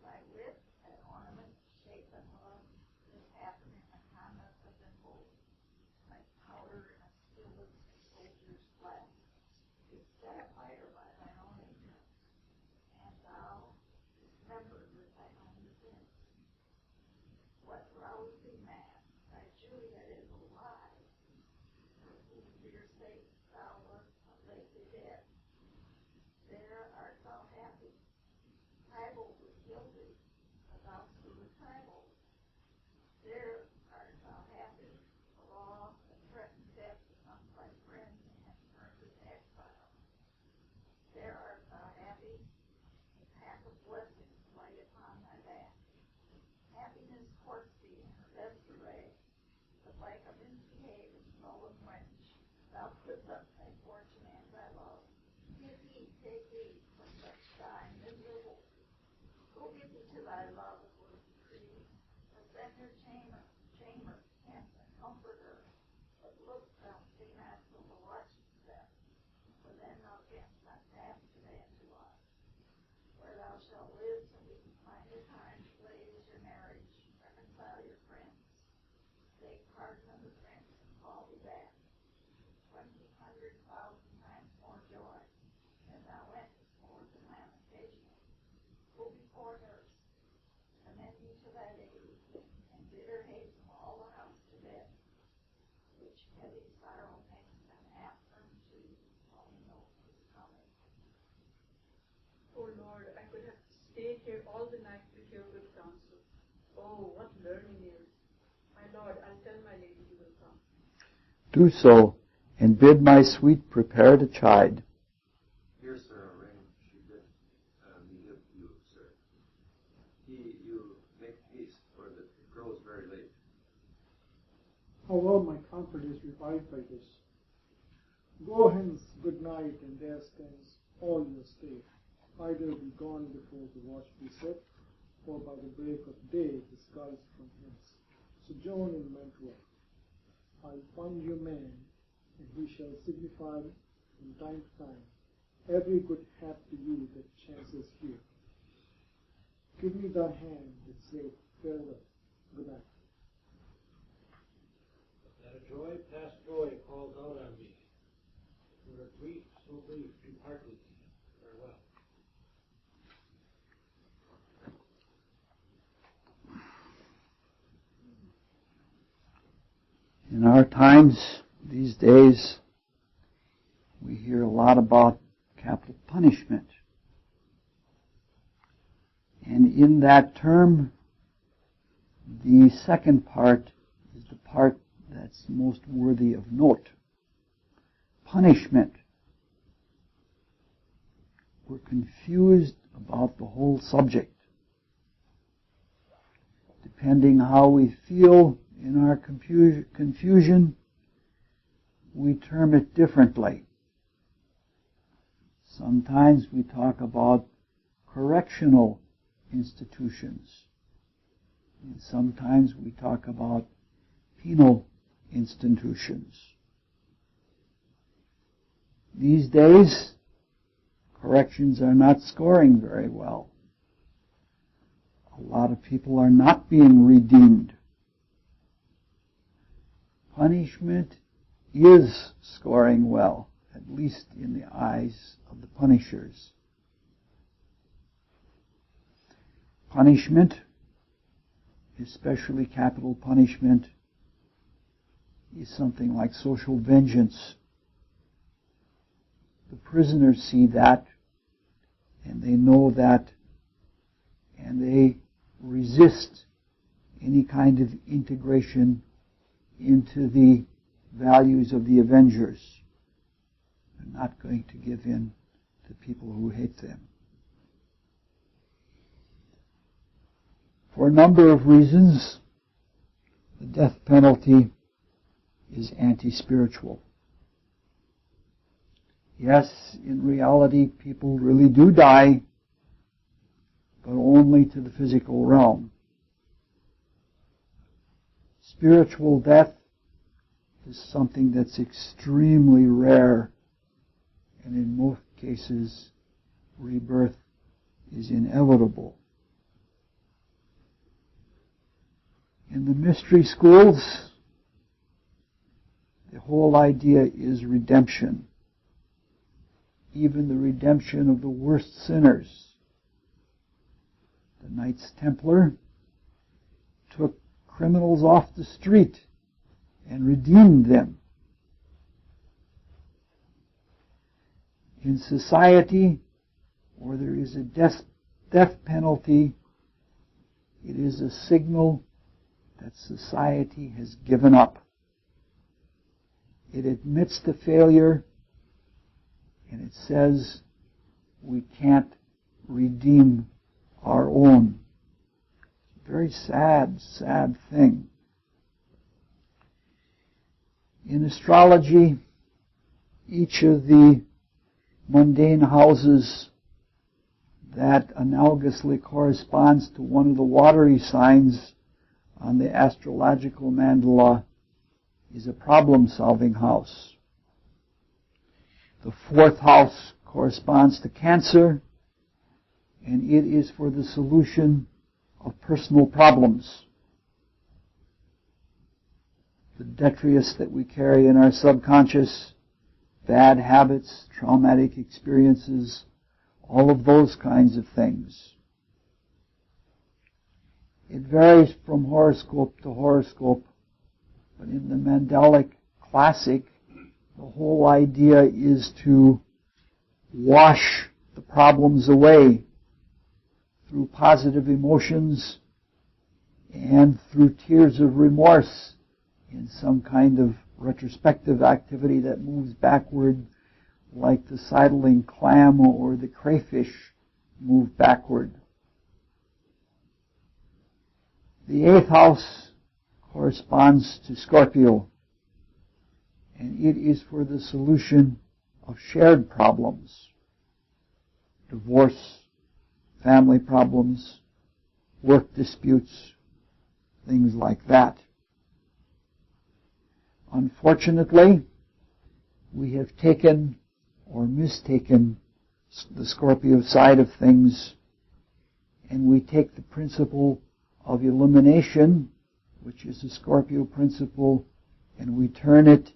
Thy wit, that ornament, shape, and love, is happen in the conduct of them both, like powder in a skilless soldier's flask, is set afire by thine own ignorance, and thou dismembered with thine own defense. What roused thee mad? Thy Juliet is alive, for whom for your sake thou wast lately dead. There art thou happy. Tybalt would kill thee, but thou slewest Tybalt. There art thou happy. The law that threatened death becomes thy friend and turns to exile. There art thou happy. A pack of blessings light upon thy back. Happiness courts thee in her best array, but like a misbehaved stolen wench, thou puts up thy fortune and thy love. Take heed, for such die miserable. Go get thee to thy love, as was decreed. Ascend her chamber, hence, and comfort her. But look, thou stay not till the watching step, for then thou canst not pass to the end to us, where thou shalt live till we can find a time to blaze your marriage, reconcile your friends, take pardon of the prince, and call thee back. 20,000,000 times more joy than thou wentest forth in lamentation. Go before nurse, commend me to thy lady, and bid her hasten all the house to bed, which heavy sorrow makes them apt unto, knowing no is coming. Oh Lord, I could have stayed here all the night with your good counsel. Oh, what learning is! My Lord, I'll tell my lady you will come. Do so, and bid my sweet prepare to chide. Here, sir, a ring she did me give you, sir. You make haste, for it grows very late. How well my comfort is revived by this. Go hence, good night, and there stands all your stay. Either be gone before the watch be set, or by the break of day disguised from hence. Sojourn in Mantua. I'll find you man, and he shall signify from time to time every good hap to you that chances here. Give me thy hand and say farewell. Good night. That a joy past joy calls out on me. For a grief so brief to part with thee. Farewell. In our times, these days, we hear a lot about capital punishment. And in that term, the second part is the part that's most worthy of note. Punishment. We're confused about the whole subject. Depending how we feel, In our confusion, we term it differently. Sometimes we talk about correctional institutions. And sometimes we talk about penal institutions. These days, corrections are not scoring very well. A lot of people are not being redeemed. Punishment is scoring well, at least in the eyes of the punishers. Punishment, especially capital punishment, is something like social vengeance. The prisoners see that, and they know that, and they resist any kind of integration into the values of the avengers. They're not going to give in to people who hate them. For a number of reasons, the death penalty is anti-spiritual. Yes, in reality, people really do die, but only to the physical realm. Spiritual death is something that's extremely rare, and in most cases, rebirth is inevitable. In the mystery schools, the whole idea is redemption. Even the redemption of the worst sinners. The Knights Templar took criminals off the street and redeemed them. In society, where there is a death penalty, it is a signal that society has given up. It admits the failure, and it says we can't redeem our own. It's a very sad, sad thing. In astrology, each of the mundane houses that analogously corresponds to one of the watery signs on the astrological mandala is a problem-solving house. The fourth house corresponds to Cancer, and it is for the solution of personal problems. The detritus that we carry in our subconscious, bad habits, traumatic experiences, all of those kinds of things. It varies from horoscope to horoscope, but in the Mandalic Classic, the whole idea is to wash the problems away through positive emotions and through tears of remorse in some kind of retrospective activity that moves backward, like the sidling clam or the crayfish move backward. The eighth house corresponds to Scorpio, and it is for the solution of shared problems, divorce, family problems, work disputes, things like that. Unfortunately, we have taken or mistaken the Scorpio side of things, and we take the principle of elimination, which is the Scorpio principle, and we turn it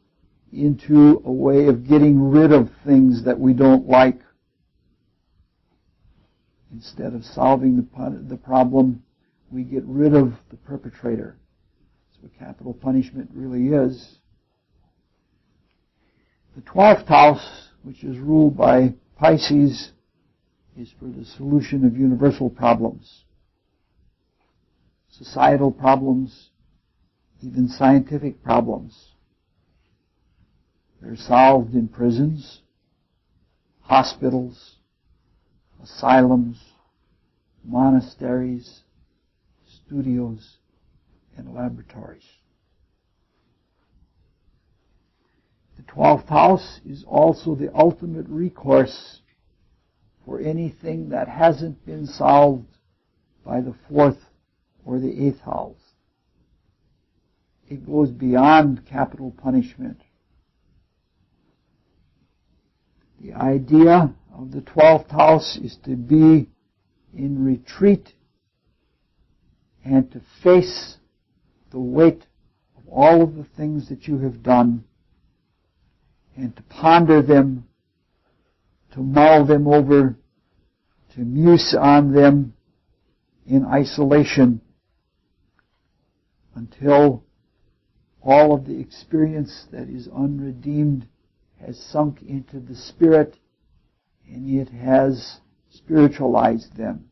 into a way of getting rid of things that we don't like. Instead of solving the problem, we get rid of the perpetrator. That's what capital punishment really is. The 12th house, which is ruled by Pisces, is for the solution of universal problems. Societal problems, even scientific problems. They're solved in prisons, hospitals, asylums, monasteries, studios, and laboratories. The 12th house is also the ultimate recourse for anything that hasn't been solved by the 4th or the 8th house. It goes beyond capital punishment. The idea of the 12th house is to be in retreat and to face the weight of all of the things that you have done and to ponder them, to mull them over, to muse on them in isolation until all of the experience that is unredeemed has sunk into the spirit and it has spiritualized them.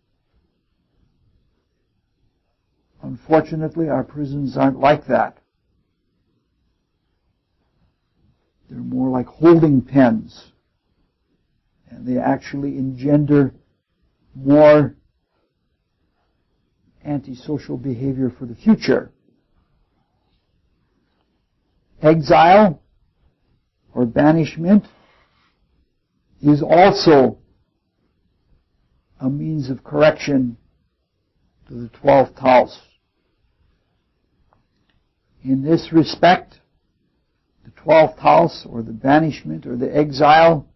Unfortunately, our prisons aren't like that. They're more like holding pens, and they actually engender more antisocial behavior for the future. Exile or banishment is also a means of correction to the 12th house. In this respect, the 12th house, or the banishment, or the exile,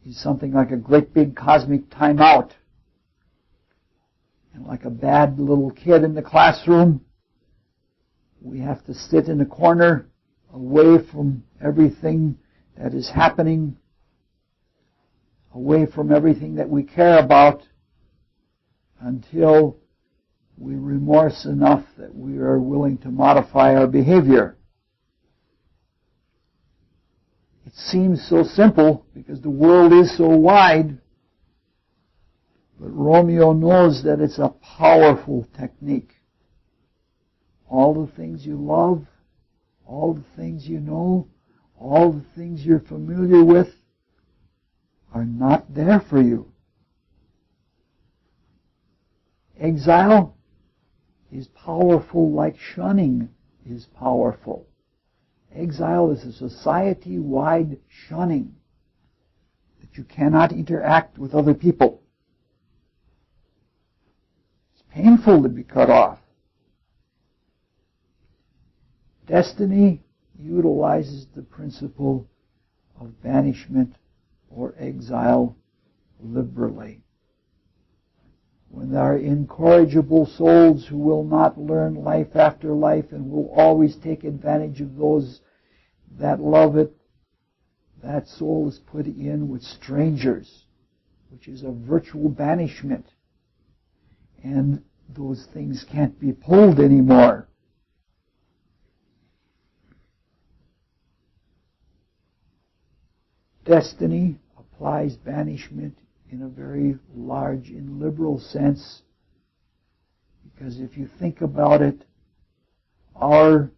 is something like a great big cosmic timeout. And like a bad little kid in the classroom, we have to sit in a corner, away from everything that is happening, away from everything that we care about, until we remorse enough that we are willing to modify our behavior. It seems so simple because the world is so wide, but Romeo knows that it's a powerful technique. All the things you love, all the things you know, all the things you're familiar with are not there for you. Exile is powerful like shunning is powerful. Exile is a society-wide shunning, that you cannot interact with other people. It's painful to be cut off. Destiny utilizes the principle of banishment or exile liberally. When there are incorrigible souls who will not learn life after life and will always take advantage of those that love it, that soul is put in with strangers, which is a virtual banishment. And those things can't be pulled anymore. Destiny applies banishment in a very large and liberal sense, because if you think about it, our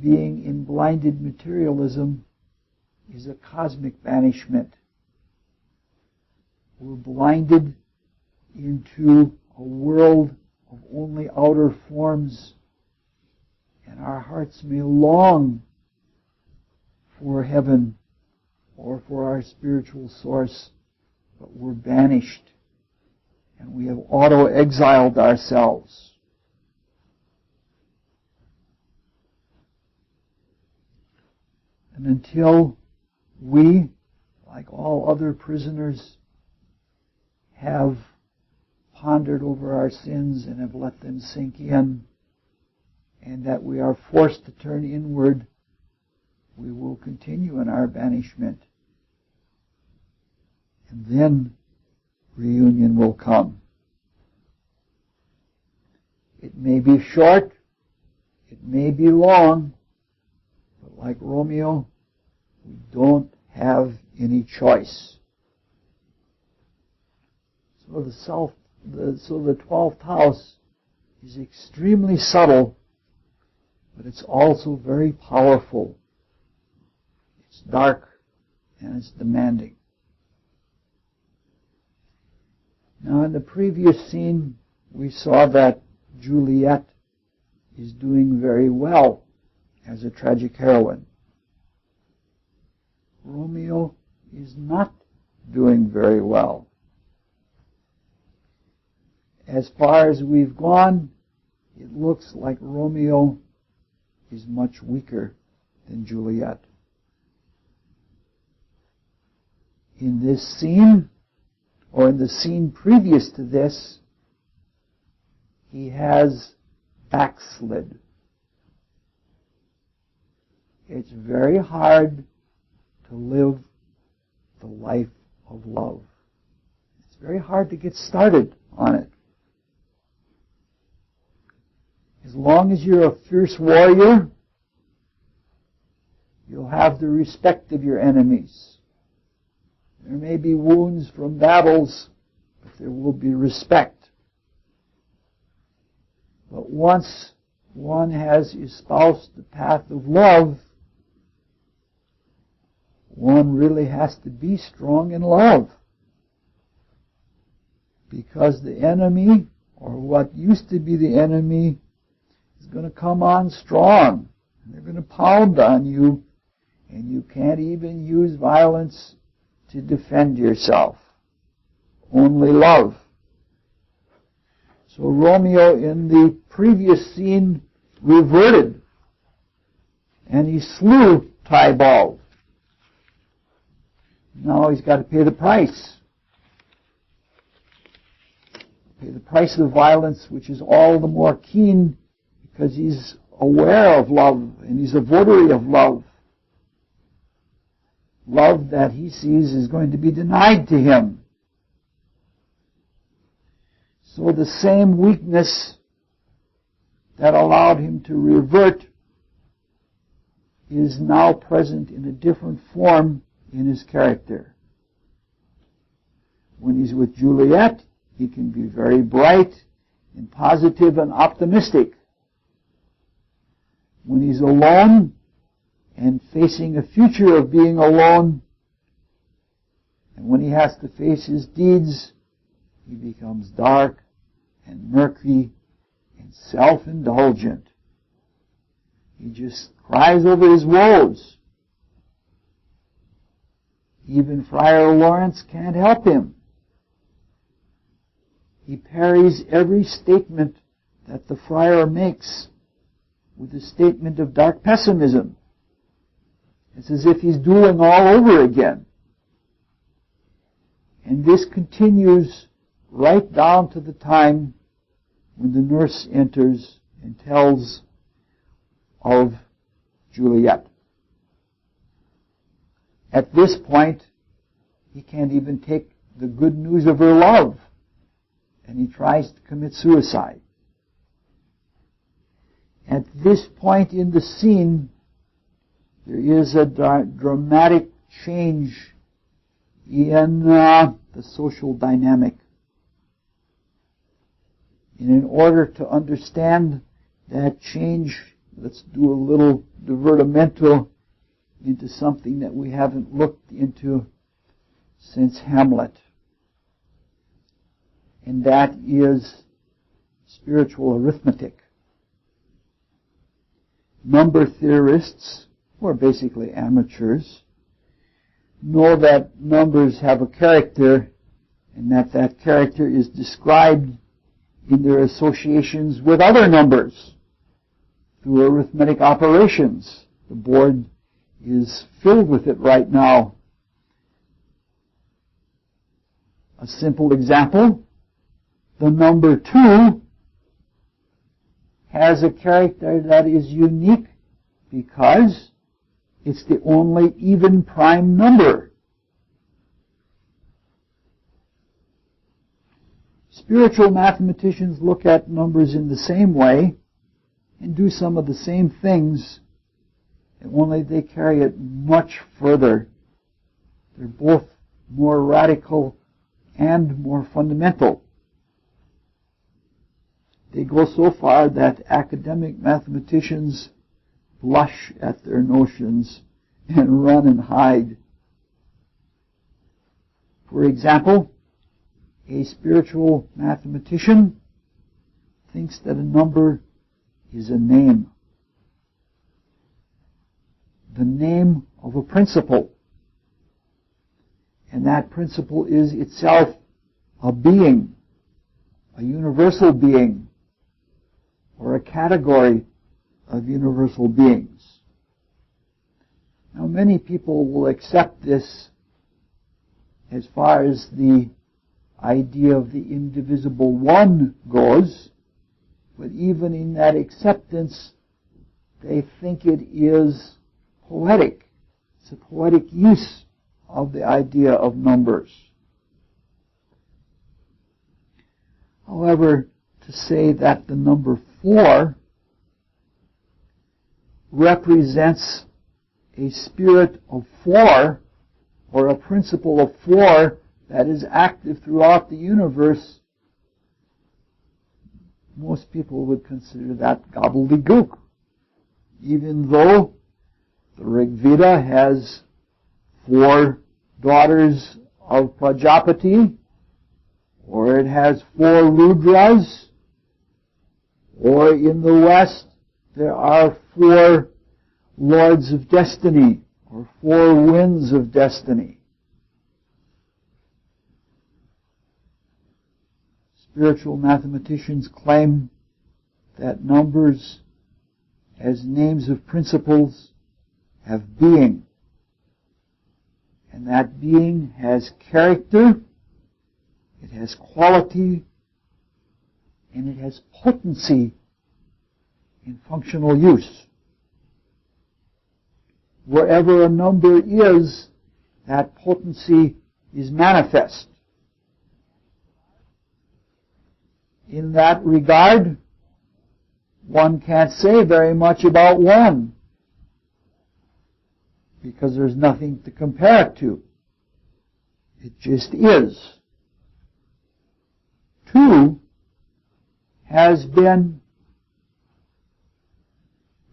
being in blinded materialism is a cosmic banishment. We're blinded into a world of only outer forms, and our hearts may long for heaven or for our spiritual source, but we're banished, and we have auto-exiled ourselves. And until we, like all other prisoners, have pondered over our sins and have let them sink in, and that we are forced to turn inward, we will continue in our banishment. And then reunion will come. It may be short, it may be long, but like Romeo, we don't have any choice. So the 12th house is extremely subtle, but it's also very powerful. It's dark and it's demanding. Now, in the previous scene, we saw that Juliet is doing very well as a tragic heroine. Romeo is not doing very well. As far as we've gone, it looks like Romeo is much weaker than Juliet. In this scene, or in the scene previous to this, he has backslid. It's very hard to live the life of love. It's very hard to get started on it. As long as you're a fierce warrior, you'll have the respect of your enemies. There may be wounds from battles, but there will be respect. But once one has espoused the path of love, one really has to be strong in love. Because the enemy, or what used to be the enemy, is going to come on strong. And they're going to pound on you, and you can't even use violence to defend yourself. Only love. So Romeo in the previous scene reverted, and he slew Tybalt. Now he's got to pay the price. Pay the price of violence, which is all the more keen because he's aware of love and he's a votary of love. Love that he sees is going to be denied to him. So the same weakness that allowed him to revert is now present in a different form in his character. When he's with Juliet, he can be very bright and positive and optimistic. When he's alone and facing a future of being alone, and when he has to face his deeds, he becomes dark and murky and self-indulgent. He just cries over his woes. Even Friar Lawrence can't help him. He parries every statement that the friar makes with a statement of dark pessimism. It's as if he's dueling all over again. And this continues right down to the time when the nurse enters and tells of Juliet. At this point, he can't even take the good news of her love, and he tries to commit suicide. At this point in the scene, there is a dramatic change in the social dynamic. And in order to understand that change, let's do a little divertimento into something that we haven't looked into since Hamlet. And that is spiritual arithmetic. Number theorists, who are basically amateurs, know that numbers have a character and that that character is described in their associations with other numbers through arithmetic operations. The board is filled with it right now. A simple example, the number 2 has a character that is unique because it's the only even prime number. Spiritual mathematicians look at numbers in the same way and do some of the same things, only they carry it much further. They're both more radical and more fundamental. They go so far that academic mathematicians blush at their notions and run and hide. For example, a spiritual mathematician thinks that a number is a name. The name of a principle. And that principle is itself a being, a universal being, or a category of universal beings. Now, many people will accept this as far as the idea of the indivisible one goes, but even in that acceptance, they think it is poetic. It's a poetic use of the idea of numbers. However, to say that the number 4 represents a spirit of 4, or a principle of 4 that is active throughout the universe, most people would consider that gobbledygook. Even though the Rig Veda has 4 daughters of Prajapati, or it has 4 Rudras, or in the West there are 4 lords of destiny, or 4 winds of destiny. Spiritual mathematicians claim that numbers, as names of principles, have being. And that being has character, it has quality, and it has potency in functional use. Wherever a number is, that potency is manifest. In that regard, one can't say very much about 1, because there's nothing to compare it to. It just is. 2 has been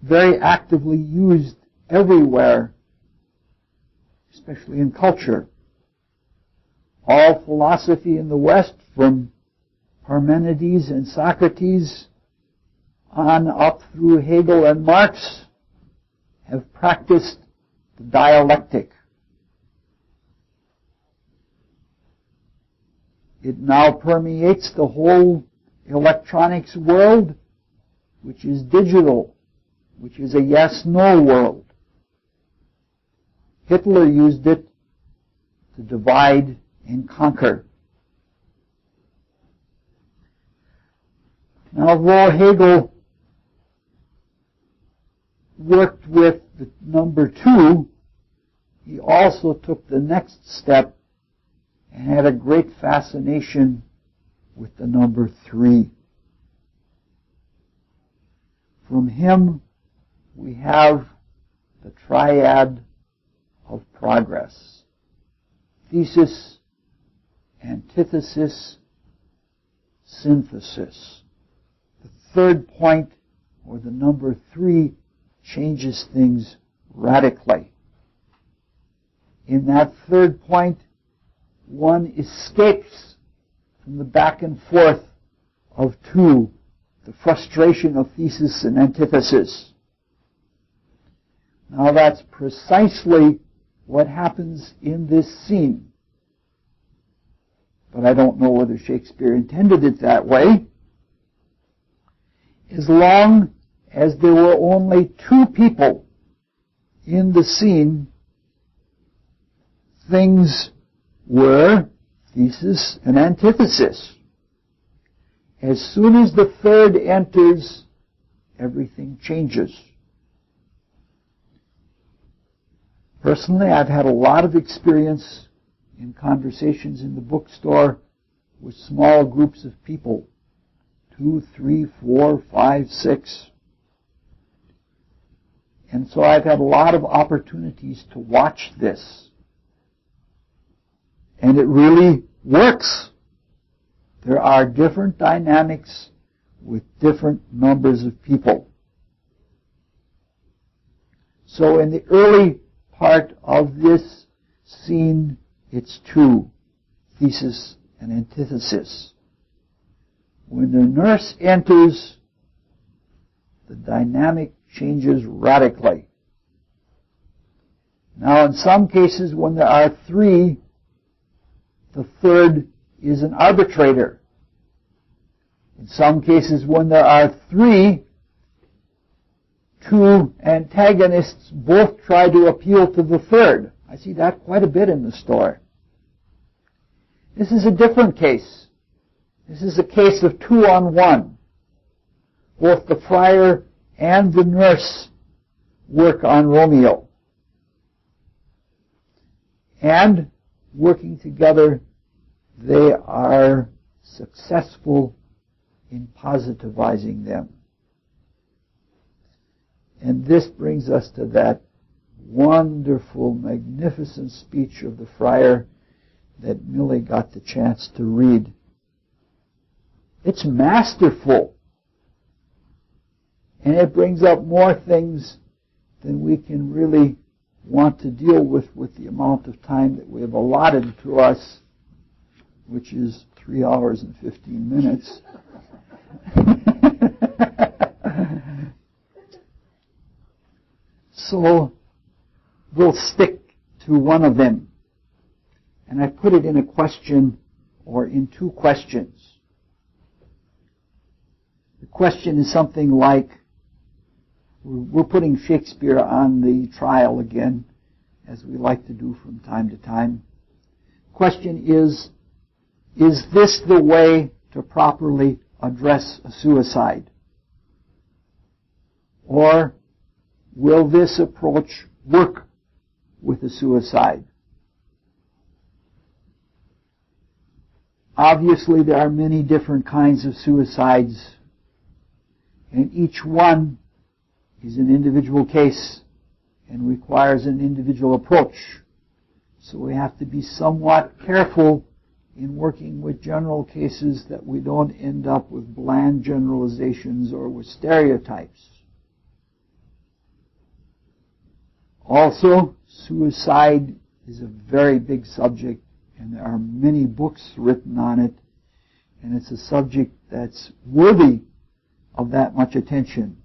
very actively used everywhere, especially in culture. All philosophy in the West, from Parmenides and Socrates on up through Hegel and Marx, have practiced the dialectic. It now permeates the whole electronics world, which is digital, which is a yes-no world. Hitler used it to divide and conquer. Now, although Hegel worked with the number 2, he also took the next step and had a great fascination with the number 3. From him, we have the triad of progress: thesis, antithesis, synthesis. The third point, or the number 3, changes things radically. In that third point, one escapes from the back and forth of 2, the frustration of thesis and antithesis. Now that's precisely what happens in this scene. But I don't know whether Shakespeare intended it that way. As long as there were only 2 people in the scene, things were thesis and antithesis. As soon as the third enters, everything changes. Personally, I've had a lot of experience in conversations in the bookstore with small groups of people, 2, 3, 4, 5, 6. And so I've had a lot of opportunities to watch this. And it really works. There are different dynamics with different numbers of people. So in the early part of this scene, it's 2, thesis and antithesis. When the nurse enters, the dynamic changes radically. Now, in some cases, when there are 3, the third is an arbitrator. In some cases, when there are three, two antagonists both try to appeal to the third. I see that quite a bit in the story. This is a different case. This is a case of 2-on-1. Both the friar and the nurse work on Romeo. And working together, they are successful in positivizing them. And this brings us to that wonderful, magnificent speech of the friar that Millie got the chance to read. It's masterful. And it brings up more things than we can really want to deal with the amount of time that we have allotted to us, which is 3 hours and 15 minutes. So we'll stick to one of them. And I put it in a question or in two questions. The question is something like, we're putting Shakespeare on the trial again, as we like to do from time to time. Question is this the way to properly address a suicide? Or will this approach work with a suicide? Obviously, there are many different kinds of suicides, and each one is an individual case and requires an individual approach. So we have to be somewhat careful in working with general cases that we don't end up with bland generalizations or with stereotypes. Also, suicide is a very big subject, and there are many books written on it, and it's a subject that's worthy of that much attention.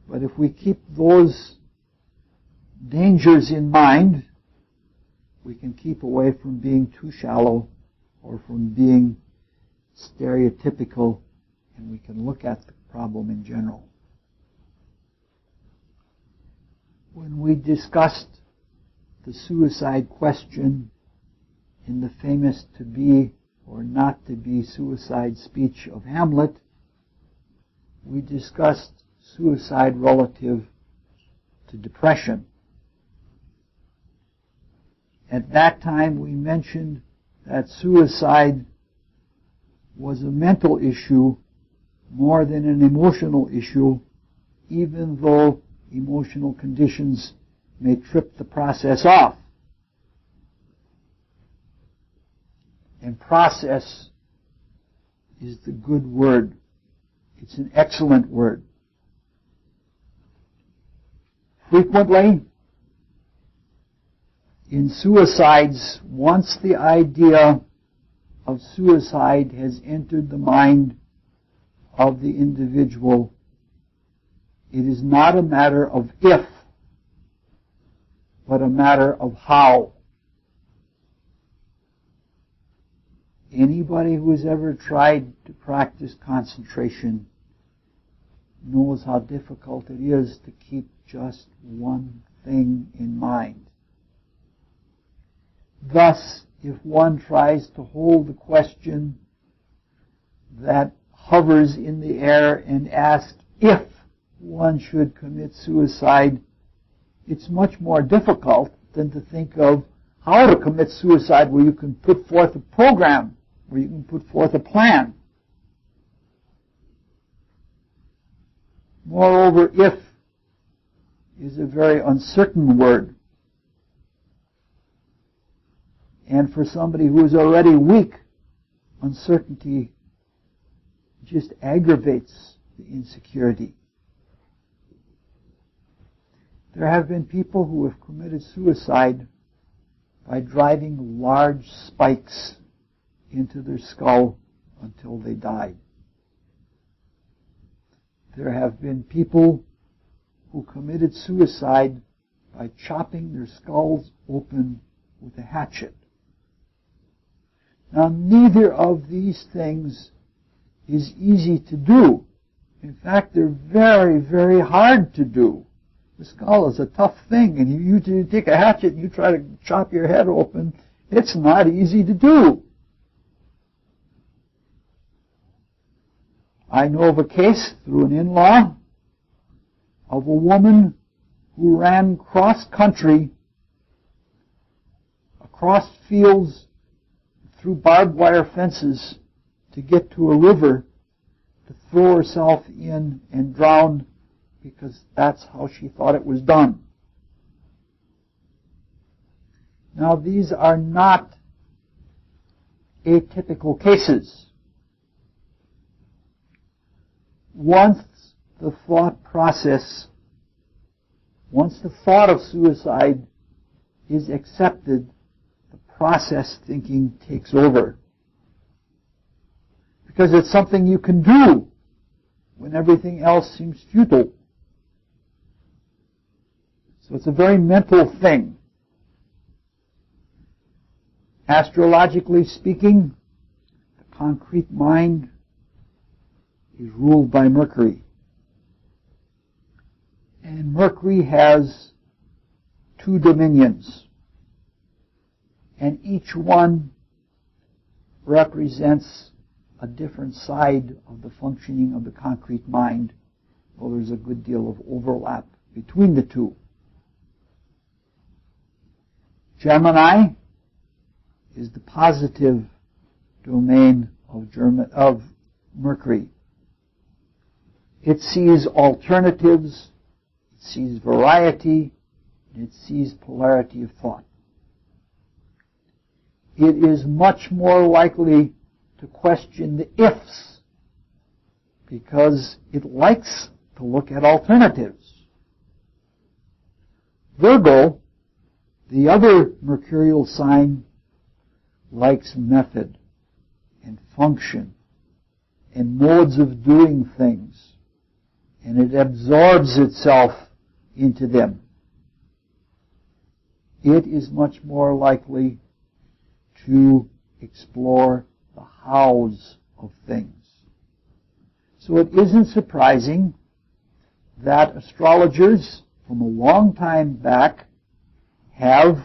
But if we keep those dangers in mind, we can keep away from being too shallow or from being stereotypical, and we can look at the problem in general. When we discussed the suicide question in the famous to be or not to be suicide speech of Hamlet, we discussed suicide relative to depression. At that time, we mentioned that suicide was a mental issue more than an emotional issue, even though emotional conditions may trip the process off. And process is the good word. It's an excellent word. Frequently, in suicides, once the idea of suicide has entered the mind of the individual, it is not a matter of if, but a matter of how. Anybody who has ever tried to practice concentration knows how difficult it is to keep just one thing in mind. Thus, if one tries to hold the question that hovers in the air and ask if one should commit suicide, it's much more difficult than to think of how to commit suicide, where you can put forth a program, where you can put forth a plan. Moreover, if is a very uncertain word. And for somebody who is already weak, uncertainty just aggravates the insecurity. There have been people who have committed suicide by driving large spikes into their skull until they died. There have been people who committed suicide by chopping their skulls open with a hatchet. Now, neither of these things is easy to do. In fact, they're very, very hard to do. The skull is a tough thing, and you take a hatchet and you try to chop your head open, it's not easy to do. I know of a case through an in-law of a woman who ran cross-country, across fields, through barbed wire fences to get to a river to throw herself in and drown because that's how she thought it was done. Now, these are not atypical cases. Once the thought of suicide is accepted, the process thinking takes over. Because it's something you can do when everything else seems futile. So it's a very mental thing. Astrologically speaking, the concrete mind is ruled by Mercury. And Mercury has 2 dominions. And each one represents a different side of the functioning of the concrete mind. Well, there's a good deal of overlap between the two. Gemini is the positive domain of Mercury. It sees alternatives, it sees variety, and it sees polarity of thought. It is much more likely to question the ifs because it likes to look at alternatives. Virgo, the other mercurial sign, likes method and function and modes of doing things, and it absorbs itself into them. It is much more likely to explore the hows of things. So it isn't surprising that astrologers from a long time back have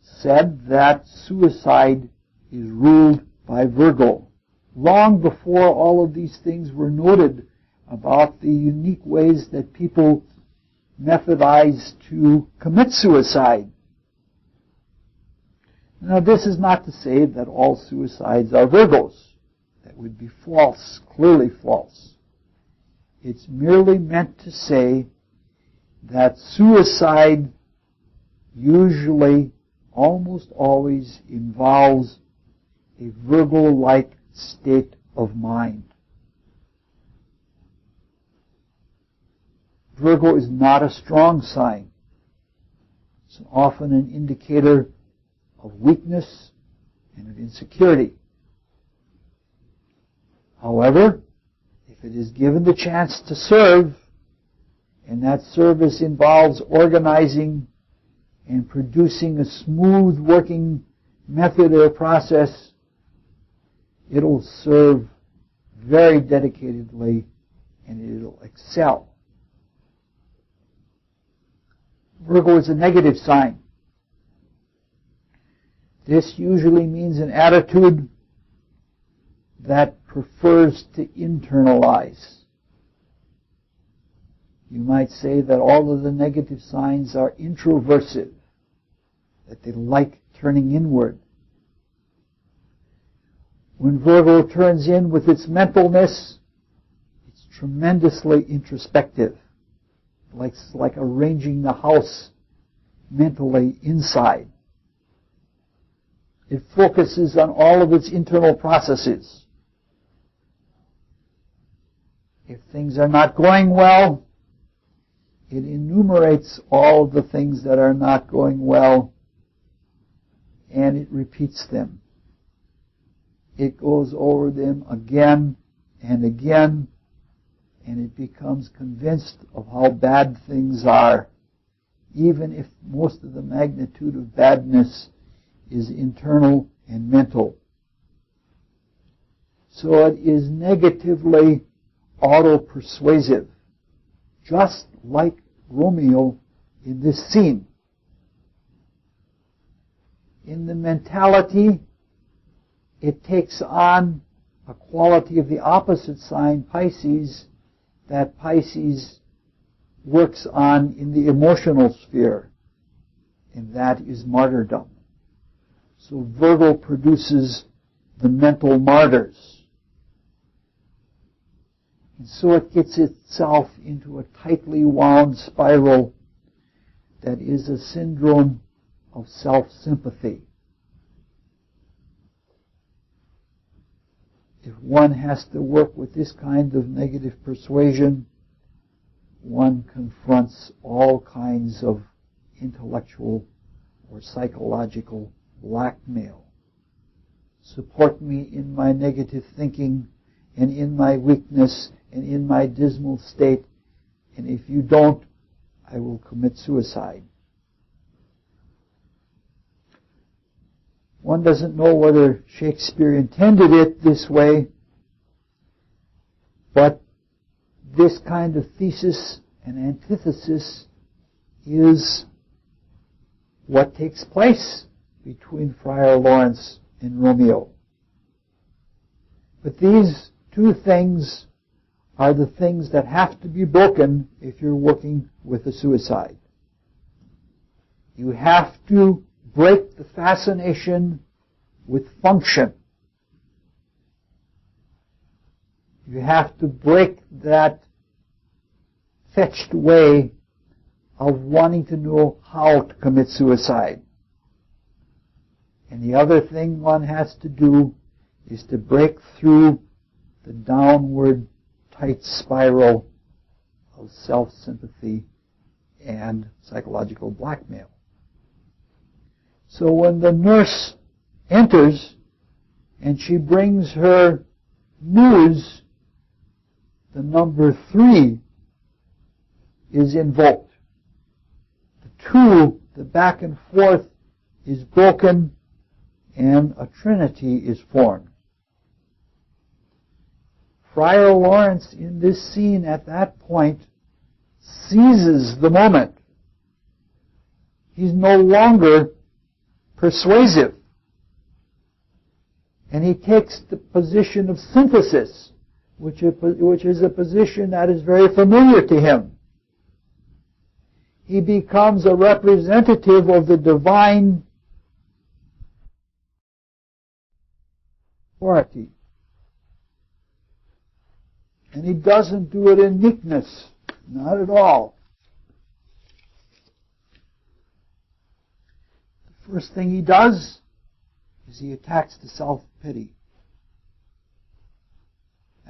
said that suicide is ruled by Virgo. Long before all of these things were noted about the unique ways that people methodize to commit suicide. Now, this is not to say that all suicides are Virgos. That would be false, clearly false. It's merely meant to say that suicide usually, almost always, involves a Virgo-like state of mind. Virgo is not a strong sign. It's often an indicator of weakness and of insecurity. However, if it is given the chance to serve, and that service involves organizing and producing a smooth working method or process, it'll serve very dedicatedly and it'll excel. Virgo is a negative sign. This usually means an attitude that prefers to internalize. You might say that all of the negative signs are introversive, that they like turning inward. When Virgo turns in with its mentalness, it's tremendously introspective. It's like arranging the house mentally inside. It focuses on all of its internal processes. If things are not going well, it enumerates all of the things that are not going well, and it repeats them. It goes over them again and again, and it becomes convinced of how bad things are, even if most of the magnitude of badness is internal and mental. So it is negatively auto-persuasive, just like Romeo in this scene. In the mentality, it takes on a quality of the opposite sign, Pisces, that Pisces works on in the emotional sphere, and that is martyrdom. So Virgo produces the mental martyrs. And so it gets itself into a tightly wound spiral that is a syndrome of self-sympathy. If one has to work with this kind of negative persuasion, one confronts all kinds of intellectual or psychological blackmail. Support me in my negative thinking and in my weakness and in my dismal state, and if you don't, I will commit suicide. One doesn't know whether Shakespeare intended it this way, but this kind of thesis and antithesis is what takes place between Friar Lawrence and Romeo. But these two things are the things that have to be broken if you're working with a suicide. You have to break the fascination with function. You have to break that fetched way of wanting to know how to commit suicide. And the other thing one has to do is to break through the downward tight spiral of self-sympathy and psychological blackmail. So when the nurse enters and she brings her news, the number 3 is invoked. The 2, the back and forth, is broken and a trinity is formed. Friar Lawrence in this scene at that point seizes the moment. He's no longer persuasive. And he takes the position of synthesis, which is a position that is very familiar to him. He becomes a representative of the divine authority. And he doesn't do it in meekness, not at all. The first thing he does is he attacks the self-pity.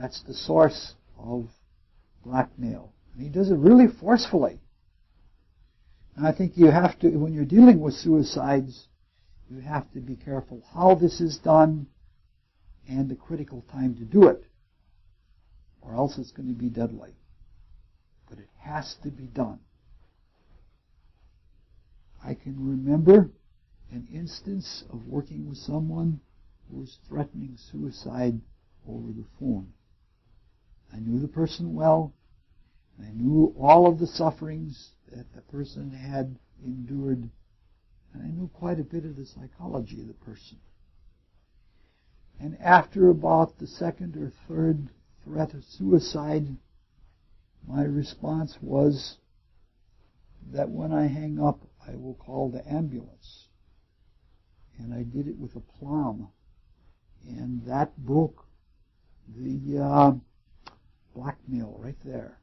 That's the source of blackmail. And he does it really forcefully. And I think you have to, when you're dealing with suicides, you have to be careful how this is done and the critical time to do it, or else it's going to be deadly. But it has to be done. I can remember an instance of working with someone who was threatening suicide over the phone. I knew the person well. I knew all of the sufferings that the person had endured, and I knew quite a bit of the psychology of the person. And after about the second or third threat of suicide, my response was that when I hang up, I will call the ambulance. And I did it with aplomb. And that broke the blackmail right there.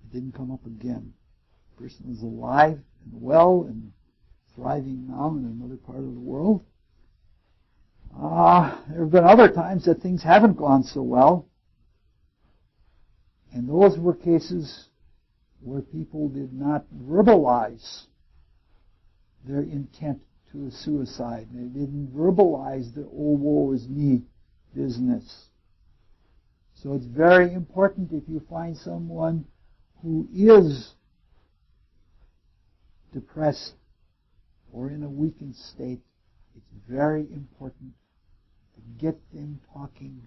It didn't come up again. The person is alive and well and thriving now in another part of the world. There have been other times that things haven't gone so well. And those were cases where people did not verbalize their intent to a suicide. They didn't verbalize the, oh, woe is me business. So it's very important if you find someone who is depressed or in a weakened state, it's very important to get them talking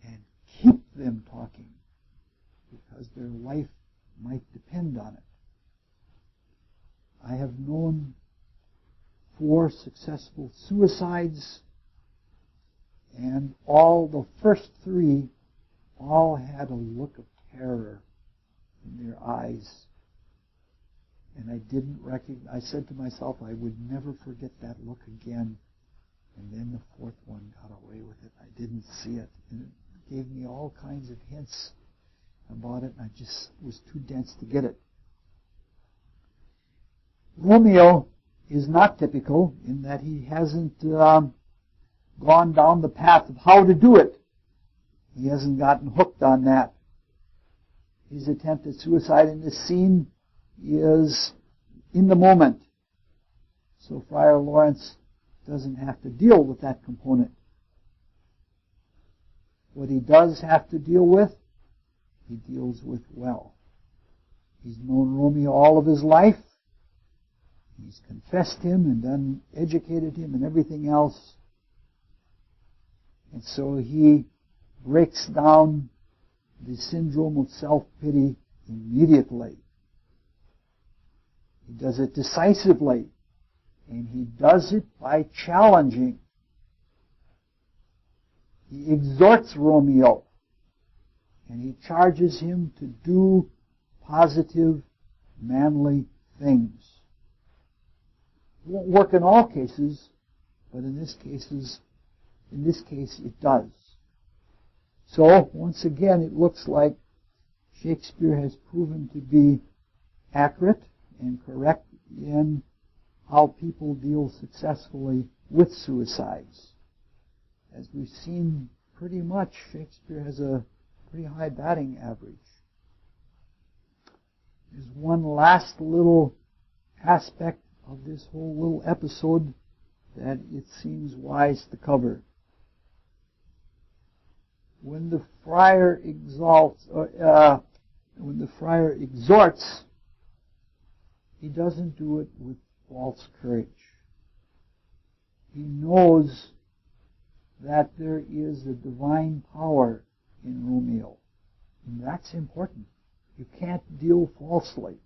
and keep them talking because their life might depend on it. I have known 4 successful suicides, and all the first 3 all had a look of terror in their eyes. And I didn't recognize, I said to myself I would never forget that look again. And then the 4th one got away with it. I didn't see it. And it gave me all kinds of hints about it, and I just was too dense to get it. Romeo is not typical in that he hasn't gone down the path of how to do it. He hasn't gotten hooked on that. His attempt at suicide in this scene is in the moment. So Friar Lawrence doesn't have to deal with that component. What he does have to deal with, he deals with well. He's known Romeo all of his life. He's confessed him and done educated him and everything else. And so he breaks down the syndrome of self-pity immediately. He does it decisively. And he does it by challenging. He exhorts Romeo. And he charges him to do positive, manly things. It won't work in all cases, but in this case it does. So, once again, it looks like Shakespeare has proven to be accurate and correct in how people deal successfully with suicides. As we've seen, pretty much Shakespeare has a pretty high batting average. There's one last little aspect of this whole little episode that it seems wise to cover. When the friar exhorts, he doesn't do it with false courage. He knows that there is a divine power in Romeo. And that's important. You can't deal falsely.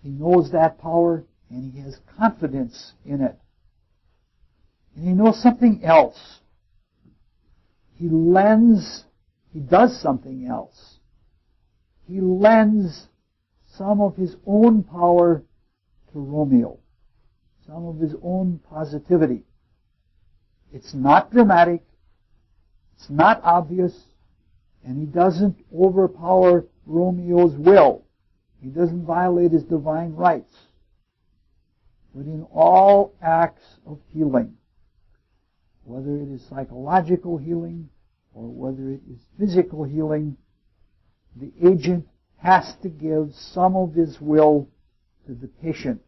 He knows that power, and he has confidence in it. And he knows something else. He does something else. He lends some of his own power to Romeo, some of his own positivity. It's not dramatic, it's not obvious, and he doesn't overpower Romeo's will. He doesn't violate his divine rights. But in all acts of healing, whether it is psychological healing or whether it is physical healing, the agent has to give some of his will to the patient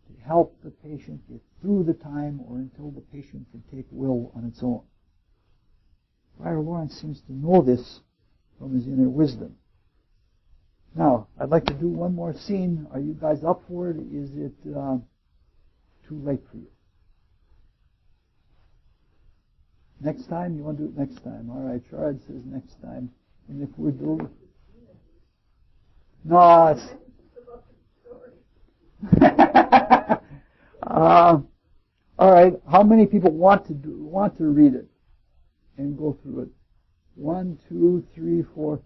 to help the patient get through the time or until the patient can take will on its own. Friar Lawrence seems to know this from his inner wisdom. Now, I'd like to do one more scene. Are you guys up for it? Is it too late for you? Next time? You want to do it next time? All right, Shard says next time. And if we're doing... No, it's... all right, how many people want to read it and go through it? 1, 2, 3, 4...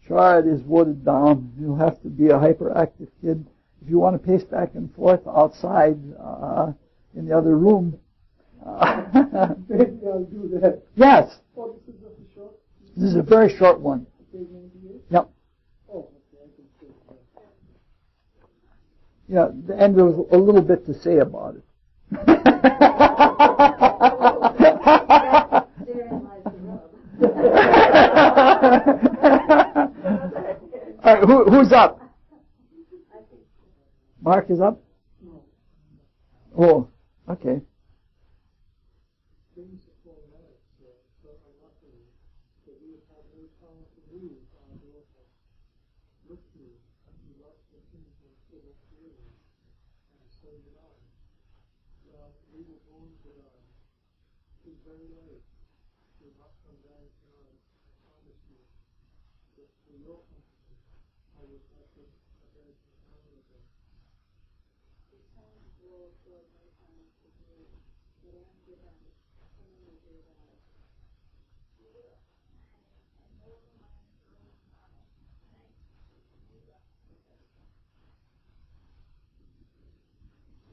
Shard is voted down. You'll have to be a hyperactive kid. If you want to pace back and forth outside in the other room. Maybe I'll do that. Yes. Oh, this is just a short? This is a very short one. Page 98? Yep. Oh, okay, I can see that. Yeah, and there was a little bit to say about it. Therein lies the rub. All right, who's up? Mark is up? No. Oh, okay. Things that fall out, so unluckily, that we have had no time to move our daughter with you, and you lost the things that still clearly, and so did I. Well, we were born to die. very late. You must come down here, I promise you. But for your company, I would have to bed an hour ago. The times will for no time to do, but I'm given, coming with your life.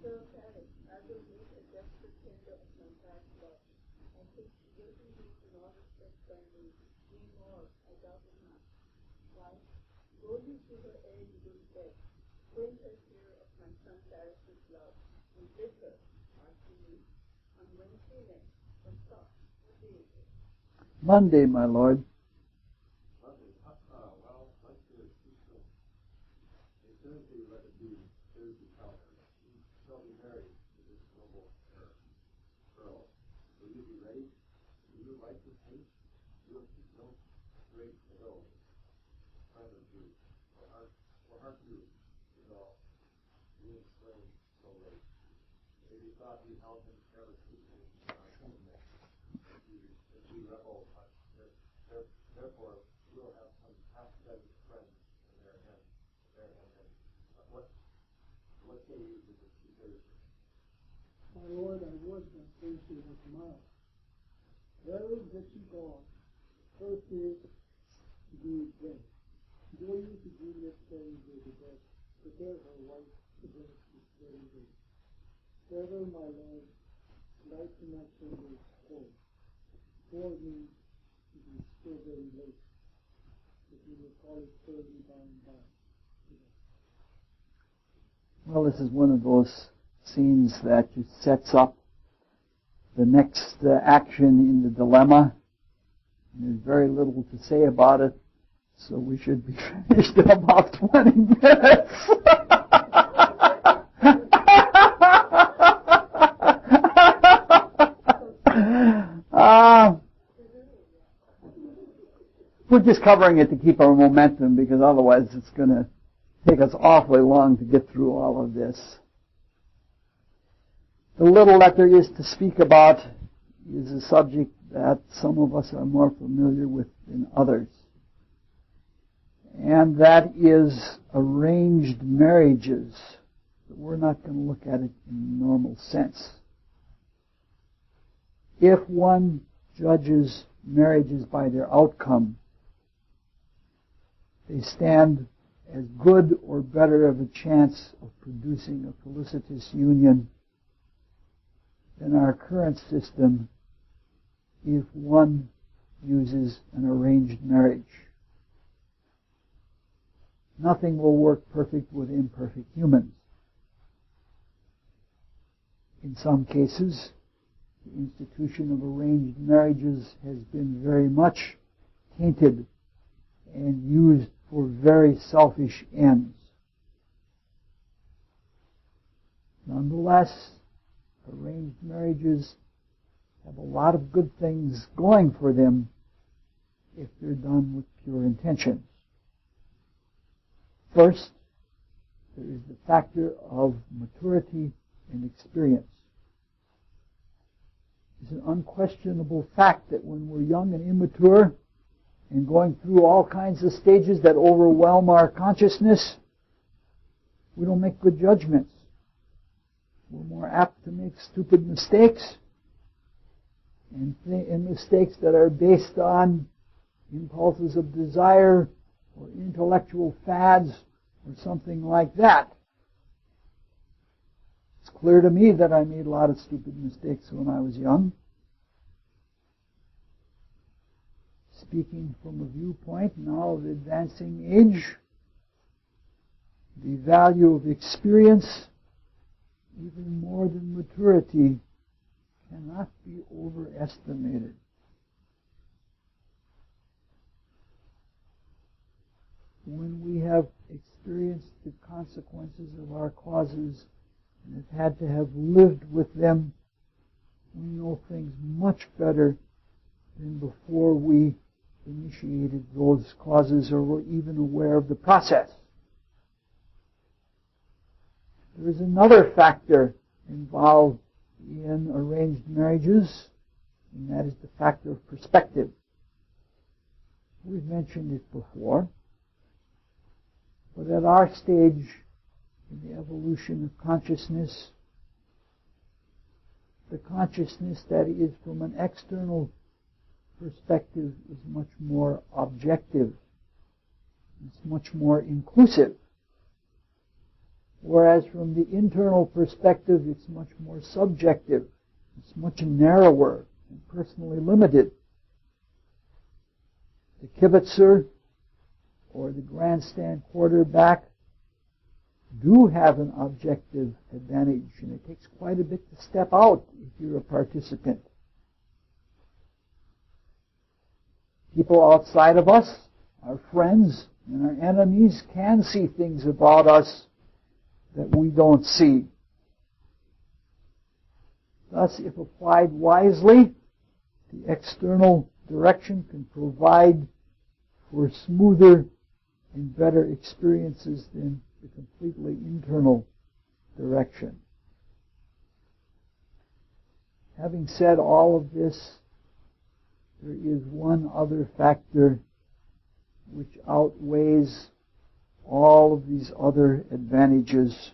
So, Patty, I will make a desperate tender of my past love, and since she doesn't do in all respects by me, we more, I doubt it not. Why, go you to her aid with bed, acquaint her here of my son Darius's love, and bid her, after me, on Wednesday next, from Scott, what day is it? Monday, my lord. Monday. Well, like the Koepsel. A Thursday, let it be Thursday calendar. She shall be married to this noble earl. Will you be ready? Will you like this haste? You'll keep no great ago. Kind of you. For heart you is all. We explain so late. Maybe thought we held him carelessly in our company. If we rebel, therefore we'll have some half-dozen friends in their hand. What say you to this Thursday? My lord, I would that Thursday was tomorrow. Well, get you gone. First is to do dead. Go you to Juliet Ferry's the dead. Prepare her wife to bring this very day. Farewell, my lord. Light to my chambers cold. For me, it is still very late. But we will call it early by and by. Well, this is one of those scenes that just sets up the next action in the dilemma. And there's very little to say about it, so we should be finished in about 20 minutes. We're just covering it to keep our momentum, because otherwise it's going to take us awfully long to get through all of this. The little that there is to speak about is a subject that some of us are more familiar with than others. And that is arranged marriages. But we're not going to look at it in the normal sense. If one judges marriages by their outcome, they stand as good or better of a chance of producing a felicitous union than our current system if one uses an arranged marriage. Nothing will work perfect with imperfect humans. In some cases, the institution of arranged marriages has been very much tainted and used for very selfish ends. Nonetheless, arranged marriages have a lot of good things going for them if they're done with pure intentions. First, there is the factor of maturity and experience. It's an unquestionable fact that when we're young and immature and going through all kinds of stages that overwhelm our consciousness, we don't make good judgments. We're more apt to make stupid mistakes and mistakes that are based on impulses of desire or intellectual fads or something like that. It's clear to me that I made a lot of stupid mistakes when I was young. Speaking from a viewpoint now of advancing age, the value of experience, even more than maturity, cannot be overestimated. When we have experienced the consequences of our causes and have had to have lived with them, we know things much better than before we initiated those causes or were even aware of the process. There is another factor involved in arranged marriages, and that is the factor of perspective. We've mentioned it before, but at our stage in the evolution of consciousness, the consciousness that is from an external perspective is much more objective. It's much more inclusive. Whereas from the internal perspective, it's much more subjective. It's much narrower and personally limited. The kibitzer or the grandstand quarterback do have an objective advantage, and it takes quite a bit to step out if you're a participant. People outside of us, our friends and our enemies, can see things about us that we don't see. Thus, if applied wisely, the external direction can provide for smoother and better experiences than the completely internal direction. Having said all of this, there is one other factor which outweighs all of these other advantages,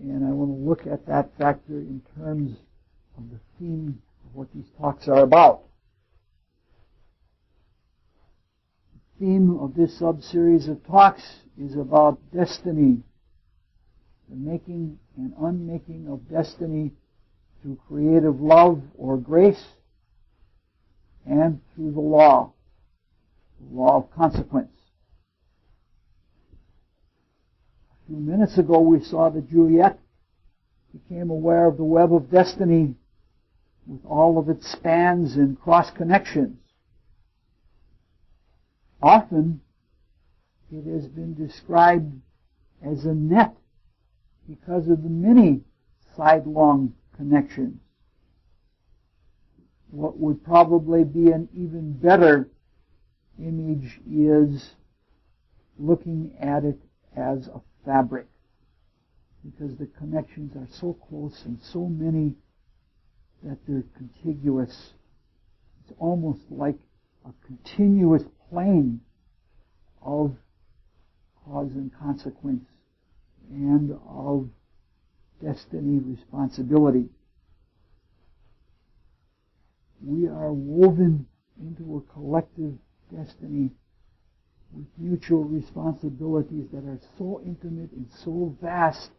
and I want to look at that factor in terms of the theme of what these talks are about. The theme of this sub-series of talks is about destiny, the making and unmaking of destiny through creative love or grace, and through the law of consequence. A few minutes ago we saw that Juliet became aware of the web of destiny with all of its spans and cross-connections. Often it has been described as a net because of the many sidelong connections. What would probably be an even better image is looking at it as a fabric, because the connections are so close and so many that they're contiguous. It's almost like a continuous plane of cause and consequence and of destiny responsibility. We are woven into a collective destiny with mutual responsibilities that are so intimate and so vast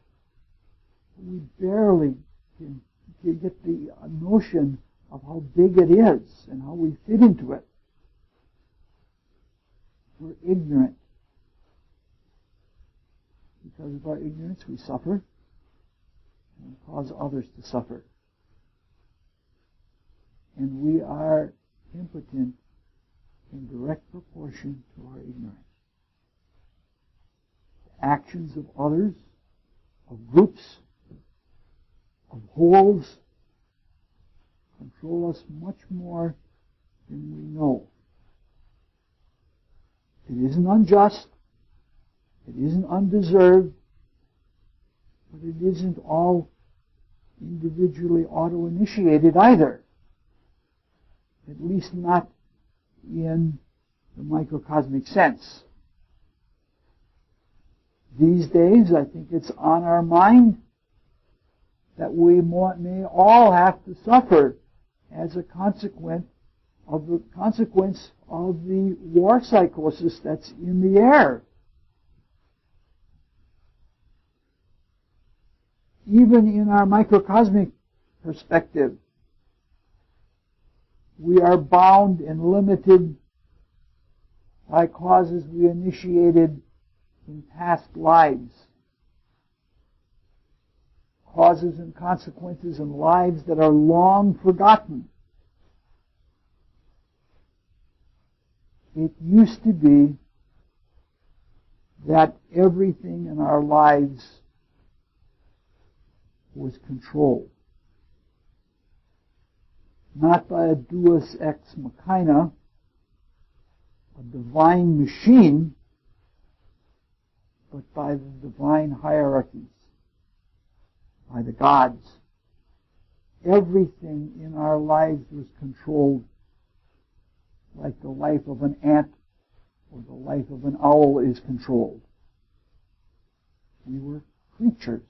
that we barely can get the notion of how big it is and how we fit into it. We're ignorant. Because of our ignorance, we suffer and cause others to suffer. And we are impotent in direct proportion to our ignorance. The actions of others, of groups, of wholes, control us much more than we know. It isn't unjust, it isn't undeserved, but it isn't all individually auto-initiated either. At least not in the microcosmic sense. These days, I think it's on our mind that we may all have to suffer as a consequence of the war psychosis that's in the air. Even in our microcosmic perspective, we are bound and limited by causes we initiated in past lives. Causes and consequences in lives that are long forgotten. It used to be that everything in our lives was controlled. Not by a deus ex machina, a divine machine, but by the divine hierarchies, by the gods, everything in our lives was controlled, like the life of an ant or the life of an owl is controlled. We were creatures.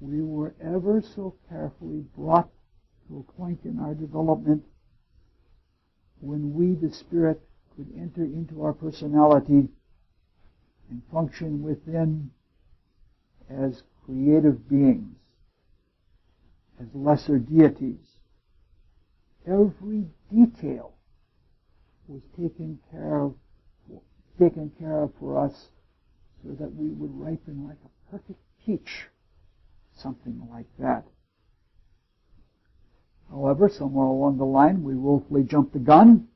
We were ever so carefully brought to a point in our development when we, the Spirit, could enter into our personality and function within as creative beings, as lesser deities. Every detail was taken care of for us so that we would ripen like a perfect peach, something like that. However, somewhere along the line, we willfully jumped the gun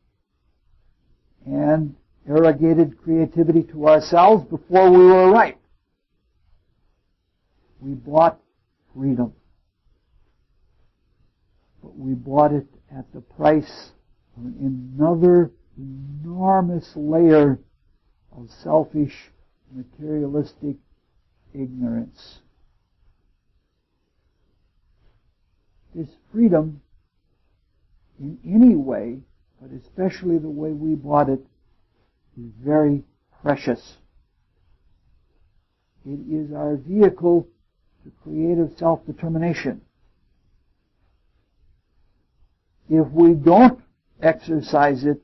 and arrogated creativity to ourselves before we were ripe. We bought freedom. But we bought it at the price of another enormous layer of selfish, materialistic ignorance. This freedom, in any way, but especially the way we bought it, is very precious. It is our vehicle to creative self-determination. If we don't exercise it,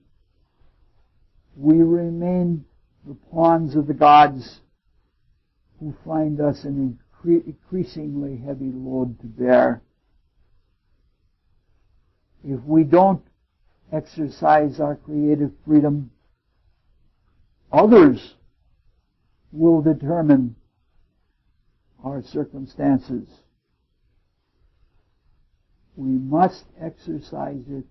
we remain the pawns of the gods who find us an increasingly heavy load to bear. If we don't exercise our creative freedom, others will determine our circumstances. We must exercise it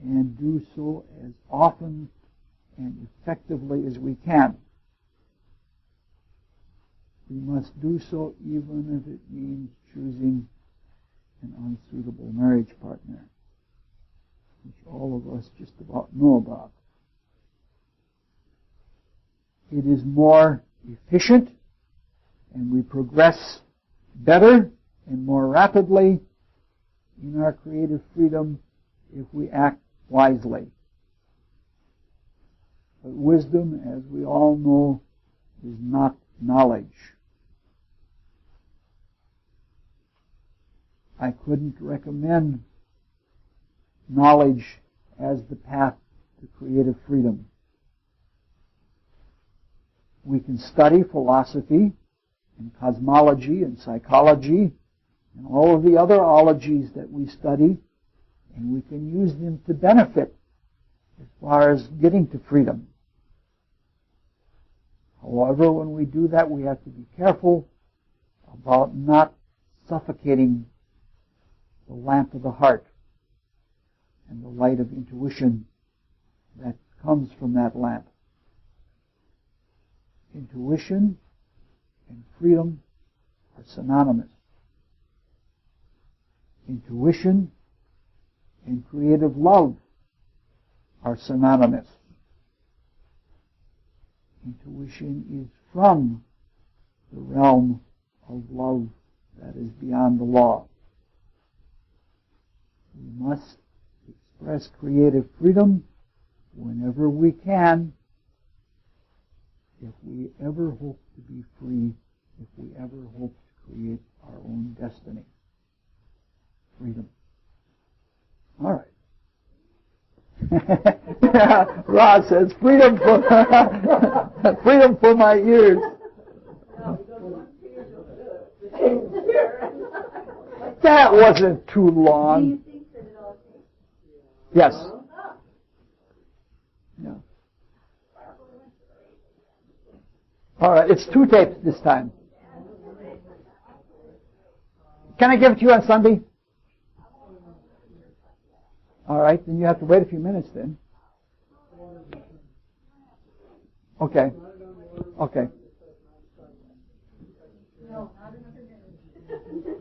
and do so as often and effectively as we can. We must do so even if it means choosing an unsuitable marriage partner, which all of us just about know about. It is more efficient, and we progress better and more rapidly in our creative freedom if we act wisely. But wisdom, as we all know, is not knowledge. I couldn't recommend knowledge as the path to creative freedom. We can study philosophy and cosmology and psychology and all of the other ologies that we study, and we can use them to benefit as far as getting to freedom. However, when we do that, we have to be careful about not suffocating the lamp of the heart and the light of intuition that comes from that lamp. Intuition and freedom are synonymous. Intuition and creative love are synonymous. Intuition is from the realm of love that is beyond the law. We must express creative freedom whenever we can, if we ever hope to be free, if we ever hope to create our own destiny. Freedom. All right. Ross says, freedom for freedom for my ears. That wasn't too long. Yes. Yeah. All right, it's 2 tapes this time. Can I give it to you on Sunday? All right, then you have to wait a few minutes then. Okay. Okay. No, not another minute.